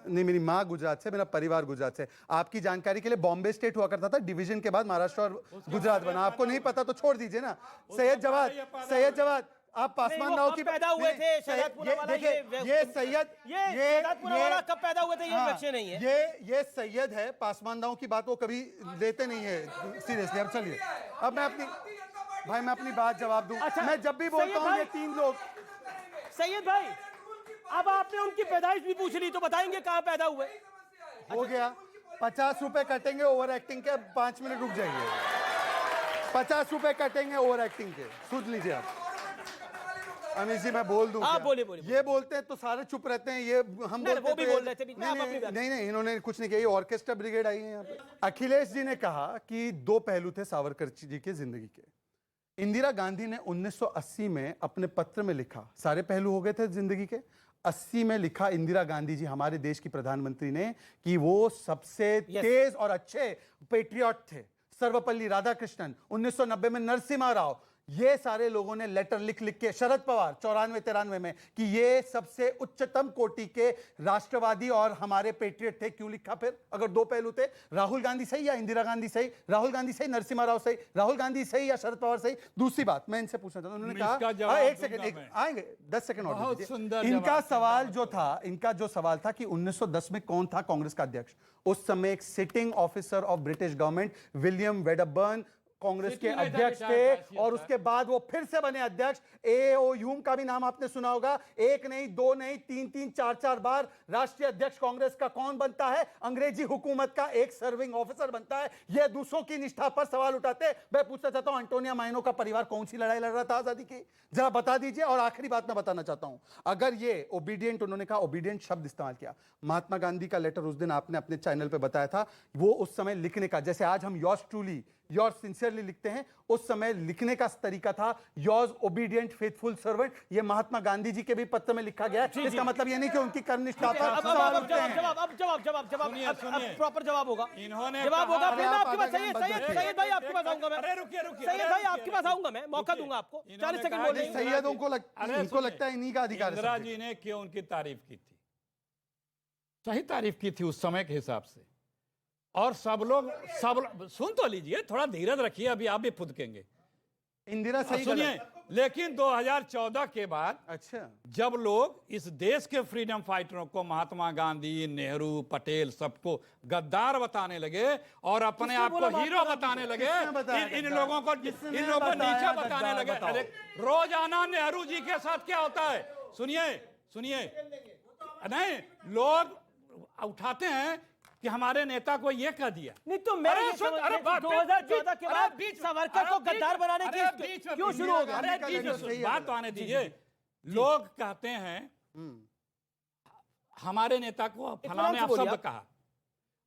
नहीं, मेरी माँ गुजरात से, मेरा परिवार गुजरात से। आपकी जानकारी के लिए, बॉम्बे स्टेट हुआ करता था, डिवीजन के बाद महाराष्ट्र और गुजरात बना। आपको नहीं पता तो छोड़ दीजिए ना। सैयद जवाद, आप पासवान राव की पैदा हुए थे, देखिए, ये सैयद, ये कब पैदा हुए थे, ये बच्चे नहीं है। ये सैयद है, पासवान राव की बात वो कभी लेते नहीं है सीरियसली। अब चलिए, अब मैं अपनी बात जवाब दूं। मैं जब भी बोलता हूँ ये 3 लोग। सैयद भाई, अब आपने उनकी पैदाइश भी पूछ ली तो बताएंगे कहाँ पैदा हुए? हो गया, 50 रुपए कटेंगे ओवर एक्टिंग के। 5 मिनट रुक जाइए, 50 रुपए कटेंगे ओवर एक्टिंग के। सुन लीजिए आप अमित जी, मैं बोल दूं क्या? बोलिए। ये बोलते हैं तो सारे चुप रहते हैं, ये हम बोलते वो भी बोल रहे थे। नहीं, इन्होंने कुछ नहीं किया, ये ऑर्केस्ट्रा ब्रिगेड आई है यहाँ पे। अखिलेश जी ने कहा कि 2 पहलू थे सावरकर जी के जिंदगी के। इंदिरा गांधी ने 1980 में अपने पत्र में लिखा, सारे पहलू हो गए थे जिंदगी के। 80 में लिखा इंदिरा गांधी जी, हमारे देश की प्रधानमंत्री ने, कि वो सबसे तेज और अच्छे पेट्रियट थे। सर्वपल्ली राधाकृष्णन, 1990 में नरसिम्हा राव, ये सारे लोगों ने लेटर लिख के, शरद पवार 94-93 में, कि ये सबसे उच्चतम कोटि के राष्ट्रवादी और हमारे पेट्रियट थे। क्यों लिखा फिर, अगर 2 पहलू थे? राहुल गांधी सही या इंदिरा गांधी सही? राहुल गांधी सही, नरसिम्हा राव सही? राहुल गांधी सही या शरद पवार सही? दूसरी बात मैं इनसे पूछना चाहता हूं, उन्होंने कहा, एक सेकंड आएंगे, 10 सेकंड और दीजिए। इनका जो सवाल था कि 1910 में कौन था कांग्रेस का अध्यक्ष? उस समय एक sitting officer of British government, William Wedderburn, Congress के अध्यक्ष थे, और उसके बाद वो फिर से बने अध्यक्ष। ए.ओ. ह्यूम का भी नाम आपने सुना होगा। 1 नहीं, 2 नहीं, 3-3, 4-4 बार राष्ट्रीय अध्यक्ष कांग्रेस का कौन बनता है? अंग्रेजी हुकूमत का एक सर्विंग ऑफिसर बनता है। ये दूसरों की निष्ठा पर सवाल उठाते। मैं पूछना चाहता हूं, एंटोनिया माइनो का परिवार कौन सी लड़ाई लड़ रहा था आजादी की? जरा बता दीजिए। और आखिरी बात मैं बताना चाहता हूं, अगर ये ओबीडियंट, उन्होंने कहा ओबीडियंट शब्द इस्तेमाल किया, महात्मा गांधी का लेटर उस दिन आपने अपने चैनल पे बताया था, वो उस समय लिखने का, जैसे आज हम योर्स ट्रूली, योर्स सिंसियरली लिखते हैं, उस समय लिखने का तरीका था योर्स ओबीडियंट फेथफुल सर्वेंट। ये महात्मा गांधी जी के भी पत्र में लिखा गया। इसका मतलब ये नहीं कि उनकी कर्मनिष्ठा पर जवाब प्रॉपर जवाब होगा। जवाब होगा फिर मैं आपके पास। सैयद भाई आपके पास आऊंगा मैं। सैयद भाई आपके पास आऊंगा मैं, मौका दूंगा आपको। 40 सेकंड बोलिए। सैयदों को इनको लगता है इन्हीं का अधिकार है। इंदिरा जी ने क्यों उनकी तारीफ की थी? सही तारीफ की थी उस समय के हिसाब से। और सब सुन तो लीजिए, थोड़ा धीरज रखिए, अभी आप भी फुदकेंगे। इंदिरा सही सुनिए, गलत? लेकिन 2014 के बाद अच्छा, जब लोग इस देश के फ्रीडम फाइटरों को महात्मा गांधी, नेहरू, पटेल सबको गद्दार बताने लगे और अपने आप को हीरो बताने लगे, इन लोगों को नीचे बताने लगे। अरे रोजाना नेहरू जी के साथ क्या होता है, सुनिए, नहीं, लोग उठाते हैं कि हमारे नेता को ये कह दिया। नहीं तो मैं 2014 के बाद सावरकर को गद्दार बनाने की क्यों शुरू हो गया? अरे बात तो आने दीजिए। लोग कहते हैं हमारे नेता को फलाने अपशब्द कहा।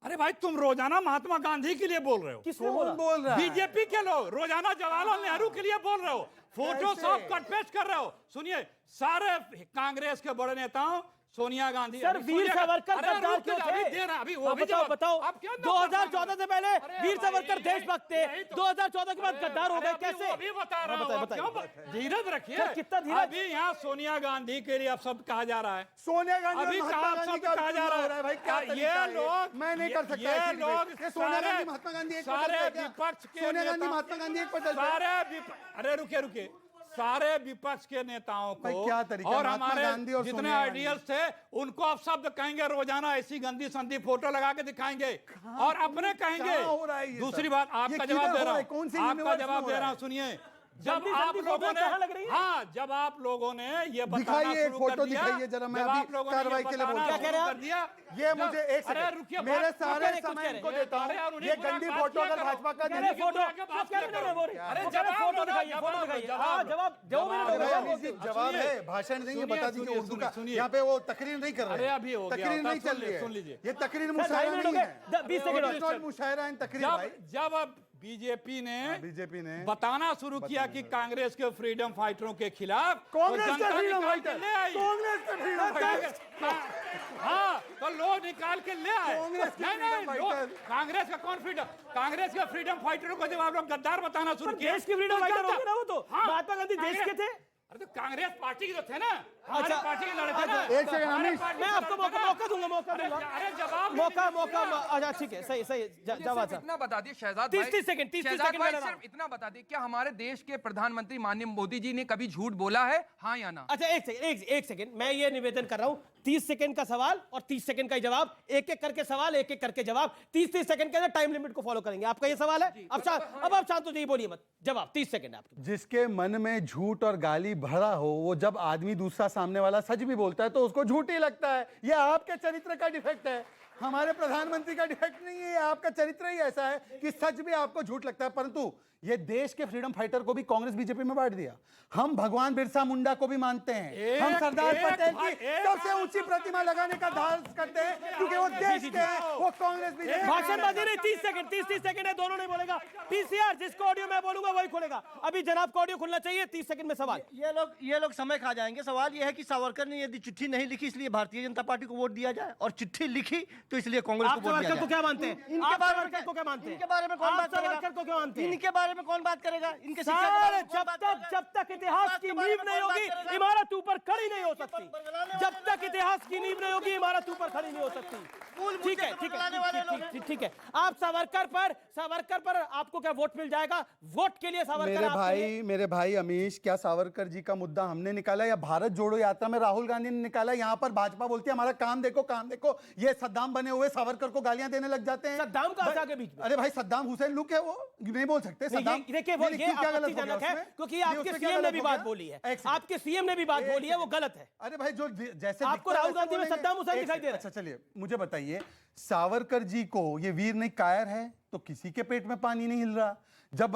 अरे भाई, तुम रोजाना महात्मा गांधी के लिए बोल रहे हो। किसने बोल रहा है? बीजेपी के लोग रोजाना जवाहरलाल नेहरू के लिए बोल रहे हो, फोटो सब कट पेस्ट कर रहे हो। सुनिए, सारे कांग्रेस के बड़े नेताओं, सोनिया गांधी, सर वीर सावरकर गद्दार क्यों थे? अभी वो भी बताओ 2014 से पहले वीर सावरकर देशभक्त थे, 2014 के बाद गद्दार हो गए कैसे? अभी बता रहा हूं, धीरज रखिए। कितना धीरज? अभी यहाँ सोनिया गांधी के लिए अब शब्द कहा जा रहा है, सोनिया गांधी अभी शब्द कहा जा रहा है। भाई क्या ये लोग, मैं नहीं कर सकता, ये लोग सोनिया गांधी महात्मा गांधी एक सारे विपक्ष के सोनिया गांधी महात्मा गांधी एक पटल सारे, अरे रुके, सारे विपक्ष के नेताओं को क्या तरीका, और महात्मा हमारे गांधी और जितने सोनिया गांधी। आइडियल्स थे उनको अब शब्द कहेंगे, रोजाना ऐसी गंदी संदी फोटो लगा के दिखाएंगे और अपने कहेंगे। दूसरी बात, आपका जवाब दे रहा हूं, सुनिए, जब आप लोगों ने, जब आप लोगों ने ये बताना शुरू कर दिया, जरा मैं अभी कार्रवाई के लिए बोल दिया, ये मुझे एक सेकंड, मेरे सारे समय इनको देता हूं, ये गंदी फोटो अगर भाजपा का जवाब है, भाषण नहीं है, बता दीजिए उर्दू का, यहाँ पे वो तकरीर नहीं कर रहे हैं, तकरीर नहीं चल रही है, सुन लीजिए, ये तकरीर मुशायरा नहीं है, मुशायरा तकरीर। जब बीजेपी ने बताना शुरू किया कि कांग्रेस के फ्रीडम फाइटरों के खिलाफ, कांग्रेस के फ्रीडम फाइटर, हाँ, तो लोग निकाल के ले आए। कांग्रेस का कौन फ्रीडम, कांग्रेस के फ्रीडम फाइटरों को जब आप लोग गद्दार बताना शुरू किया, देश के फ्रीडम फाइटर हो गए ना वो तो, महात्मा गांधी देश के थे। अरे तो कांग्रेस पार्टी के तो थे ना, हमारी पार्टी के लड़के ना। एक सेकंड, मैं आपको मौका दूंगा। अरे जवाब मौका, अच्छा ठीक है, सही जवाब। इतना बता दिए शहजाद 30 सेकंड सिर्फ इतना बता दिए, क्या हमारे देश के प्रधानमंत्री माननीय मोदी जी ने कभी झूठ बोला है, हाँ या ना? अच्छा एक सेकंड, मैं ये निवेदन कर रहा हूं, 30 सेकंड का सवाल और 30 सेकंड का जवाब, एक एक करके सवाल, एक एक करके जवाब, 30 सेकंड के अंदर टाइम लिमिट को फॉलो करेंगे। आपका ये सवाल है, अब आप शांत हो जाइए, बोलिए मत, जवाब 30 सेकंड आपके। जिसके मन में झूठ और गाली भरा हो, वो जब आदमी दूसरा सामने वाला सच भी बोलता है तो उसको झूठ ही लगता है। ये आपके चरित्र का डिफेक्ट है, हमारे प्रधानमंत्री का डिफेक्ट नहीं है, आपका चरित्र ही ऐसा है कि सच भी आपको झूठ लगता है। परंतु ये देश के फ्रीडम फाइटर को भी कांग्रेस बीजेपी में बांट दिया। हम भगवान बिरसा मुंडा को भी मानते हैं, हम सरदार पटेल की सबसे ऊंची प्रतिमा लगाने का दावा करते हैं, क्योंकि वो देश के हैं, वो कांग्रेस बीजेपी। भाषण बाजी नहीं, 30 सेकंड है, दोनों नहीं बोलेगा। पीसीआर, जिसको ऑडियो मैं बोलूंगा वही खोलेगा। अभी जनाब को ऑडियो खुलना चाहिए। 30 सेकंड में सवाल। ये लोग समय खा जाएंगे। सवाल ये है कि सावरकर ने यदि चिट्ठी नहीं लिखी इसलिए भारतीय जनता पार्टी को वोट दिया जाए, और चिट्ठी लिखी तो इसलिए कांग्रेस को वोट दिया जाए। को क्या मानते हैं? इनके बारे में कौन बात करेगा? इनके बारे में कौन बात करेगा? इनके जब तक इतिहास की नींव नहीं होगी, इमारत ऊपर खड़ी नहीं हो सकती। जब तक इतिहास की नींव नहीं होगी, इमारत ऊपर खड़ी नहीं हो सकती। ठीक है। आप सावरकर पर आपको क्या वोट मिल जाएगा? वोट के लिए सावरकर। मेरे भाई अमीश, क्या सावरकर जी का मुद्दा हमने निकाला या भारत जोड़ो यात्रा में राहुल गांधी ने निकाला? यहाँ पर भाजपा बोलती है हमारा काम देखो, ये सद्दाम बने हुए सावरकर को गालियां देने लग जाते हैं। सद्दाम का आगे बीच में? अरे भाई, सद्दाम हुसैन लुक है, वो नहीं बोल सकते। सद्दाम देखिए, वो ये आपत्तिजनक है क्योंकि आपके सीएम ने भी बात बोली है, आपके सीएम ने भी बात बोली है, वो गलत है। अरे भाई, जो जैसे आपको राहुल गांधी में सद्दाम हुसैन दिखाई दे रहा है। अच्छा चलिए, मुझे बताइए, सावरकर जी को ये वीर नहीं कायर है तो किसी के पेट में पानी नहीं हिल रहा। जब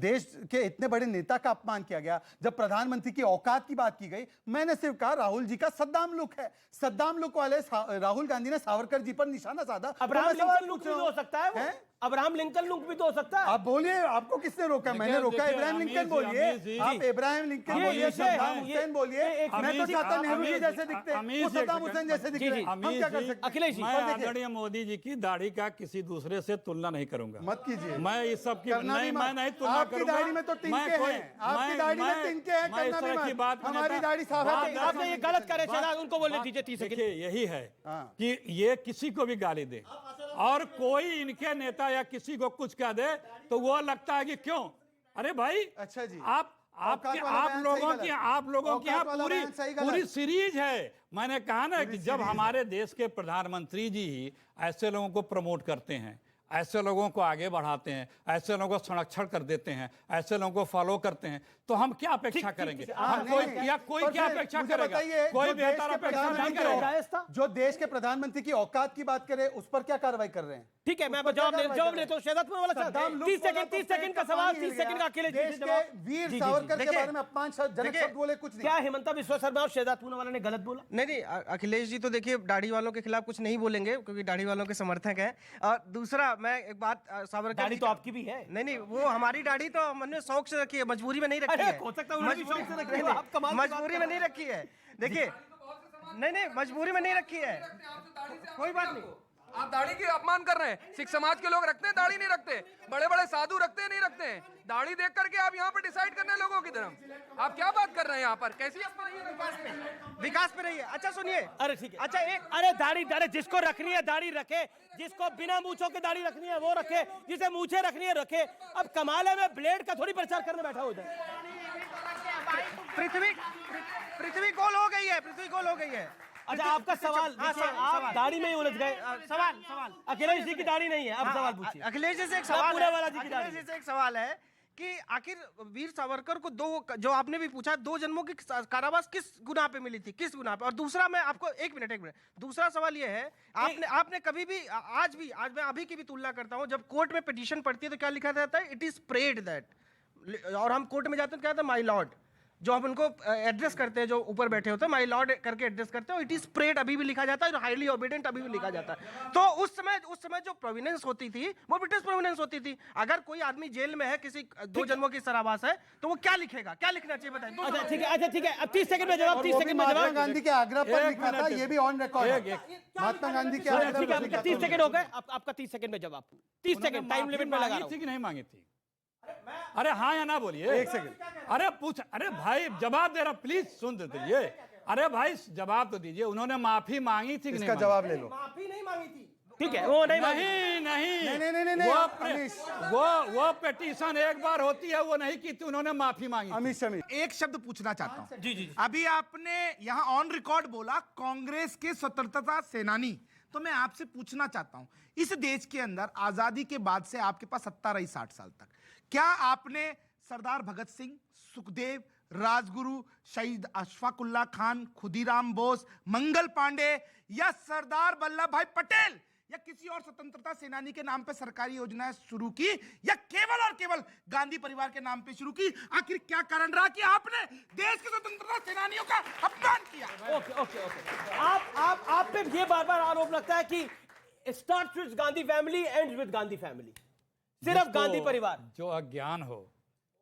देश के इतने बड़े नेता का अपमान किया गया, जब प्रधानमंत्री की औकात की बात की गई, मैंने सिर्फ कहा राहुल जी का सद्दाम लुक है। सद्दाम लुक वाले राहुल गांधी ने सावरकर जी पर निशाना साधा। अब्राहम लिंकन लुक भी हो सकता है, अब्राहम लिंकन लुक भी तो हो सकता है। आप बोलिए, आपको किसने रोका? मैंने रोका? इब्राहिम लिंकन बोलिए, आप इब्राहिम लिंकन बोलिए, सद्दाम हुसैन बोलिए। मैं तो चाहता नेहरू जी जैसे दिखते हैं, वो सद्दाम हुसैन जैसे दिख रहे हैं। हम क्या कर सकते? अखिलेश जी, मैं आदरणीय मोदी जी की दाढ़ी का किसी दूसरे से तुलना नहीं करूंगा। मत कीजिए। मैं इस सब की मैं नहीं तुलना आपकी करूंगा। दाढ़ी में तो तिनके हैं, आपकी दाढ़ी में तिनके हैं, करना भी मत। हमारी दाढ़ी साफ है। आपने ये गलत करे, चला उनको बोलने दीजिए। 30 सेकंड। यही है कि ये किसी को भी गाली दे और कोई इनके नेता या किसी को कुछ कह दे तो वो लगता है कि क्यों, अरे भाई अच्छा जी, आप लोगों की यहाँ पूरी सीरीज है। मैंने कहा ना कि जब हमारे देश के प्रधानमंत्री जी ऐसे लोगों को प्रमोट करते हैं, ऐसे लोगों को आगे बढ़ाते हैं, ऐसे लोगों को संरक्षण कर देते हैं, ऐसे लोगों को फॉलो करते हैं, तो हम क्या अपेक्षा करेंगे? हम कोई क्या अपेक्षा करेगा? कोई बेहतर अपेक्षा नहीं करेगा। जो देश के प्रधानमंत्री की औकात की बात करे उस पर क्या कार्रवाई कर रहे हैं? ठीक है, मैं जवाब लेता हूं। शहजाद पूनम वाला 30 सेकंड का सवाल, 30 सेकंड का अकेले देश के वीर सावरकर के बारे में अपमानजनक शब्द बोले, कुछ नहीं। क्या हिमंता बिस्वा शर्मा और शहजाद पूनम वाला ने गलत बोला? नहीं, अखिलेश जी तो देखिए दाढ़ी वालों के खिलाफ कुछ नहीं बोलेंगे क्योंकि दाढ़ी वालों के समर्थक हैं। और दूसरा, मैं एक बात सावरकर, दाढ़ी तो आपकी भी है। नहीं, वो हमारी दाढ़ी तो हमने शौक से रखी है, मजबूरी में नहीं रखी है। मजबूरी में नहीं रखी है। देखिए, नहीं, मजबूरी में नहीं रखी है, कोई बात नहीं। आप दाढ़ी की अपमान कर रहे हैं। सिख समाज के लोग रखते हैं, दाढ़ी नहीं रखते। बड़े बड़े साधु रखते हैं, नहीं रखते हैं। दाढ़ी देख करके आप यहाँ पर डिसाइड करने लोगों की तरफ आप क्या बात कर रहे हैं? यहाँ पर कैसी विकास पे रही है। अच्छा सुनिए, अरे ठीक है, अच्छा अरे दाढ़ी जिसको रखनी है दाढ़ी रखे, जिसको बिना मूछों के दाढ़ी रखनी है वो रखे, जिसे मूछे रखनी है रखे। अब कमाल है, मैं ब्लेड का थोड़ी प्रचार करने बैठा हूँ। पृथ्वी गोल हो गई है, पृथ्वी गोल हो गई है। अच्छा, आपका सवाल, आप दाढ़ी में ही उलझ गए। सवाल अखिलेश जी की दाढ़ी नहीं है, अब सवाल पूछिए। अखिलेश जी से एक सवाल है कि आखिर वीर सावरकर को जो आपने भी पूछा, 2 जन्मों की कारावास किस गुनाह पे मिली थी, किस गुनाह पे? और दूसरा, मैं आपको एक मिनट दूसरा सवाल ये है, आपने कभी भी आज मैं अभी की भी तुलना करता हूं, जब कोर्ट में पिटीशन पड़ती है तो क्या लिखा जाता है? It is prayed that. और हम कोर्ट में जाते हैं, क्या था? My lord. जो हम उनको एड्रेस करते हैं, जो ऊपर बैठे होते हैं, माय लॉर्ड करके एड्रेस करते हैं। इट इज प्रेड अभी भी लिखा जाता है, और हाईली ओबीडेंट अभी भी लिखा जाता है। तो उस समय जो प्रोविनेंस होती थी वो ब्रिटिश प्रोविनेंस होती थी। अगर कोई आदमी जेल में है, किसी 2 जन्मों की सरावास है, तो वो क्या लिखेगा? क्या लिखना चाहिए बताएं? अच्छा ठीक है, अब 30 सेकंड में जवाब। 30 सेकंड में महात्मा जवाब। गांधी के आग्रह पर लिखा था, ये भी ऑन रिकॉर्ड है। महात्मा गांधी के आग्रह पर। 30 सेकंड हो गए, आपका 30 सेकंड में जवाब। 30 सेकंड टाइम लिमिट में लगा रहा हूं। कि नहीं मांगी थी? अरे हाँ या ना बोलिए। 1 सेकंड। अरे पूछ, अरे भाई जवाब दे रहा, प्लीज सुन दीजिए। अरे भाई जवाब तो दीजिए, उन्होंने माफी मांगी थी कि नहीं? इसका जवाब ले लो। माफी नहीं मांगी थी। ठीक है, वो नहीं, वो पिटीशन एक बार होती है, वो नहीं की थी, उन्होंने माफी मांगी। अमित एक शब्द पूछना चाहता हूँ। जी। अभी आपने यहाँ ऑन रिकॉर्ड बोला कांग्रेस के स्वतंत्रता सेनानी, तो मैं आपसे पूछना चाहता हूँ, इस देश के अंदर आजादी के बाद से आपके पास सत्ता रही 60 साल तक, क्या आपने सरदार भगत सिंह, सुखदेव, राजगुरु, शहीद अशफाकुल्ला खान, खुदीराम बोस, मंगल पांडे या सरदार वल्लभ भाई पटेल या किसी और स्वतंत्रता सेनानी के नाम पे सरकारी योजनाएं शुरू की, या केवल और केवल गांधी परिवार के नाम पे शुरू की? आखिर क्या कारण रहा कि आपने देश के स्वतंत्रता सेनानियों का अपमान किया? ओके। आप पे ये बार-बार आरोप लगता है कि starts with Gandhi family, ends with Gandhi family, सिर्फ गांधी परिवार। जो अज्ञान हो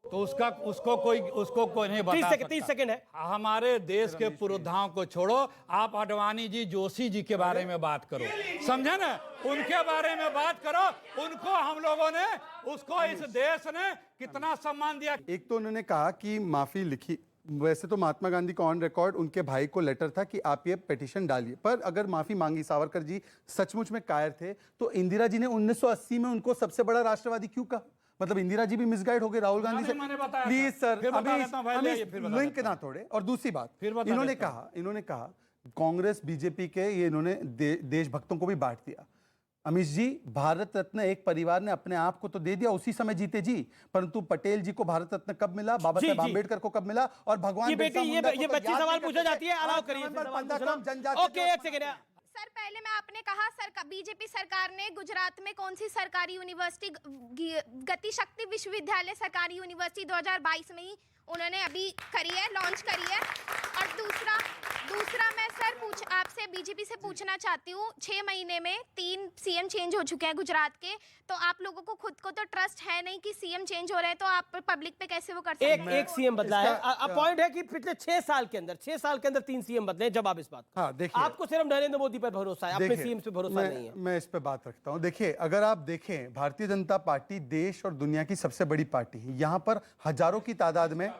तो उसको कोई नहीं बता सकता। 30 सेकंड है। हमारे देश के पुरोधाओं को छोड़ो, आप अडवाणी जी, जोशी जी के बारे में बात करो, समझे ना? उनके बारे में बात करो। उनको हम लोगों ने, उसको इस देश ने कितना सम्मान दिया। एक तो उन्होंने कहा कि माफी लिखी, वैसे तो महात्मा गांधी का ऑन रिकॉर्ड उनके भाई को लेटर था कि आप ये पिटीशन डालिए, पर अगर माफी मांगी, सावरकर जी सचमुच में कायर थे, तो इंदिरा जी ने 1980 में उनको सबसे बड़ा राष्ट्रवादी क्यों कहा? मतलब इंदिरा जी भी मिसगाइड हो गए राहुल गांधी से। प्लीज सर, लिंक ना तोड़े। और दूसरी बात, इन्होंने कहा कांग्रेस बीजेपी के ये इन्होंने देशभक्तों को भी बांट दिया। अमित जी, भारत रत्न एक परिवार ने अपने आप को तो दे दिया, उसी समय जीते जी, परंतु पटेल जी को भारत रत्न कब मिला, बाबा साहेब आंबेडकर को कब मिला, और भगवान ये बच्ची सवाल पूछा जाती है, अलाउ करिए। ओके, एक सेकंड। सर, पहले मैं आपने कहा बीजेपी सरकार ने गुजरात में कौन सी सरकारी यूनिवर्सिटी, गति शक्ति विश्वविद्यालय सरकारी यूनिवर्सिटी 2022 में ही उन्होंने अभी करी है, लॉन्च करी है। और दूसरा मैं सर आपसे बीजेपी से पूछना चाहती हूँ, 6 महीने में 3 सीएम चेंज हो चुके हैं गुजरात के, तो आप लोगों को खुद को तो ट्रस्ट है नहीं कि सीएम चेंज हो रहे हैं, तो आप पब्लिक पे कैसे वो कर सकते हैं? एक सीएम बदला है। अब पॉइंट है कि पिछले 6 साल के अंदर 3 सीएम बदले। जब आप इस बात, हाँ देखिए, आपको सिर्फ नरेंद्र मोदी पर भरोसा है, अपने सीएम पे भरोसा नहीं है। मैं इस पे बात रखता हूँ। देखिए, अगर आप देखें, भारतीय जनता पार्टी देश और दुनिया की सबसे बड़ी पार्टी है। यहाँ पर हजारों की तादाद में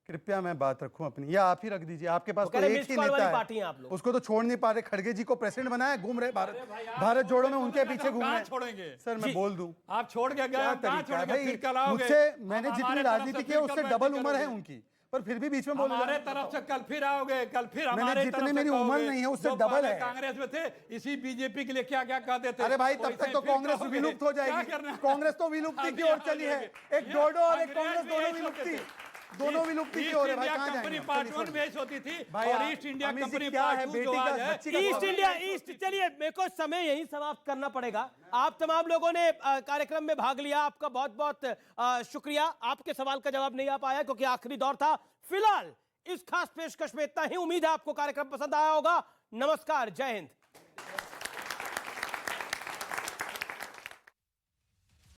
कृपया मैं बात रखूं अपनी, या आप ही रख दीजिए। आपके पास वो तो कह रहे एक मिस ही कॉल वाली नेता पार्टी हैं है, आप लोग। उसको तो छोड़ नहीं पा रहे। खड़गे जी को प्रेसिडेंट बनाया, घूम रहे भारत जोड़ो में उनके पीछे घूम रहे। छोड़ेंगे सर मैं बोल दूं, आप छोड़ के गए, क्या आप कहाँ तरीका है छोड़ेंगे? फिर कल भाई? आओगे। मुझसे मैंने अब जितनी हमारे तरफ राजनीति से की है फिर उससे कल डबल बैठक उम्र है करोगे। उनकी, पर फिर भी बीच में बोल रहे हमारे हैं। तरफ से कल फिर आओगे, कल फिर मैंने हमारे जितनी तरफ से मेरी उम्र कहोगे। नहीं है, उससे जो डबल पहले है। कांग्रेस में थे, इसी बीजेपी के लिए क्या क्या कहते थे। अरे भाई तब वैसे तक तो फिर कांग्रेस कहोगे। विलुप्त हो क्या जाएगी। करना है? कांग्रेस तो विलुप्ति की अभी ओर चली है। ये एक डोडो और एक अंग्रेज कांग्रेस भी दोनों यही विलुप्ति, सोचते दोनों विलुप्ति की ईस्ट ओर है भाई। इंडिया कहाँ कंपनी जाएंगे? पार्ट 1 में होती थी भाई और आप- east India Amit ji company क्या पार्ट है? 2 बेटी जो का आज है। बच्ची का ईस्ट इंडिया ईस्ट, चलिए मेरे को समय यही समाप्त करना पड़ेगा। आप तमाम लोगों ने कार्यक्रम में भाग लिया, आपका बहुत बहुत शुक्रिया। आपके सवाल का जवाब नहीं आ पाया क्योंकि आखिरी दौर था। फिलहाल इस खास पेशकश में इतना ही। उम्मीद है आपको कार्यक्रम पसंद आया होगा। नमस्कार, जय हिंद।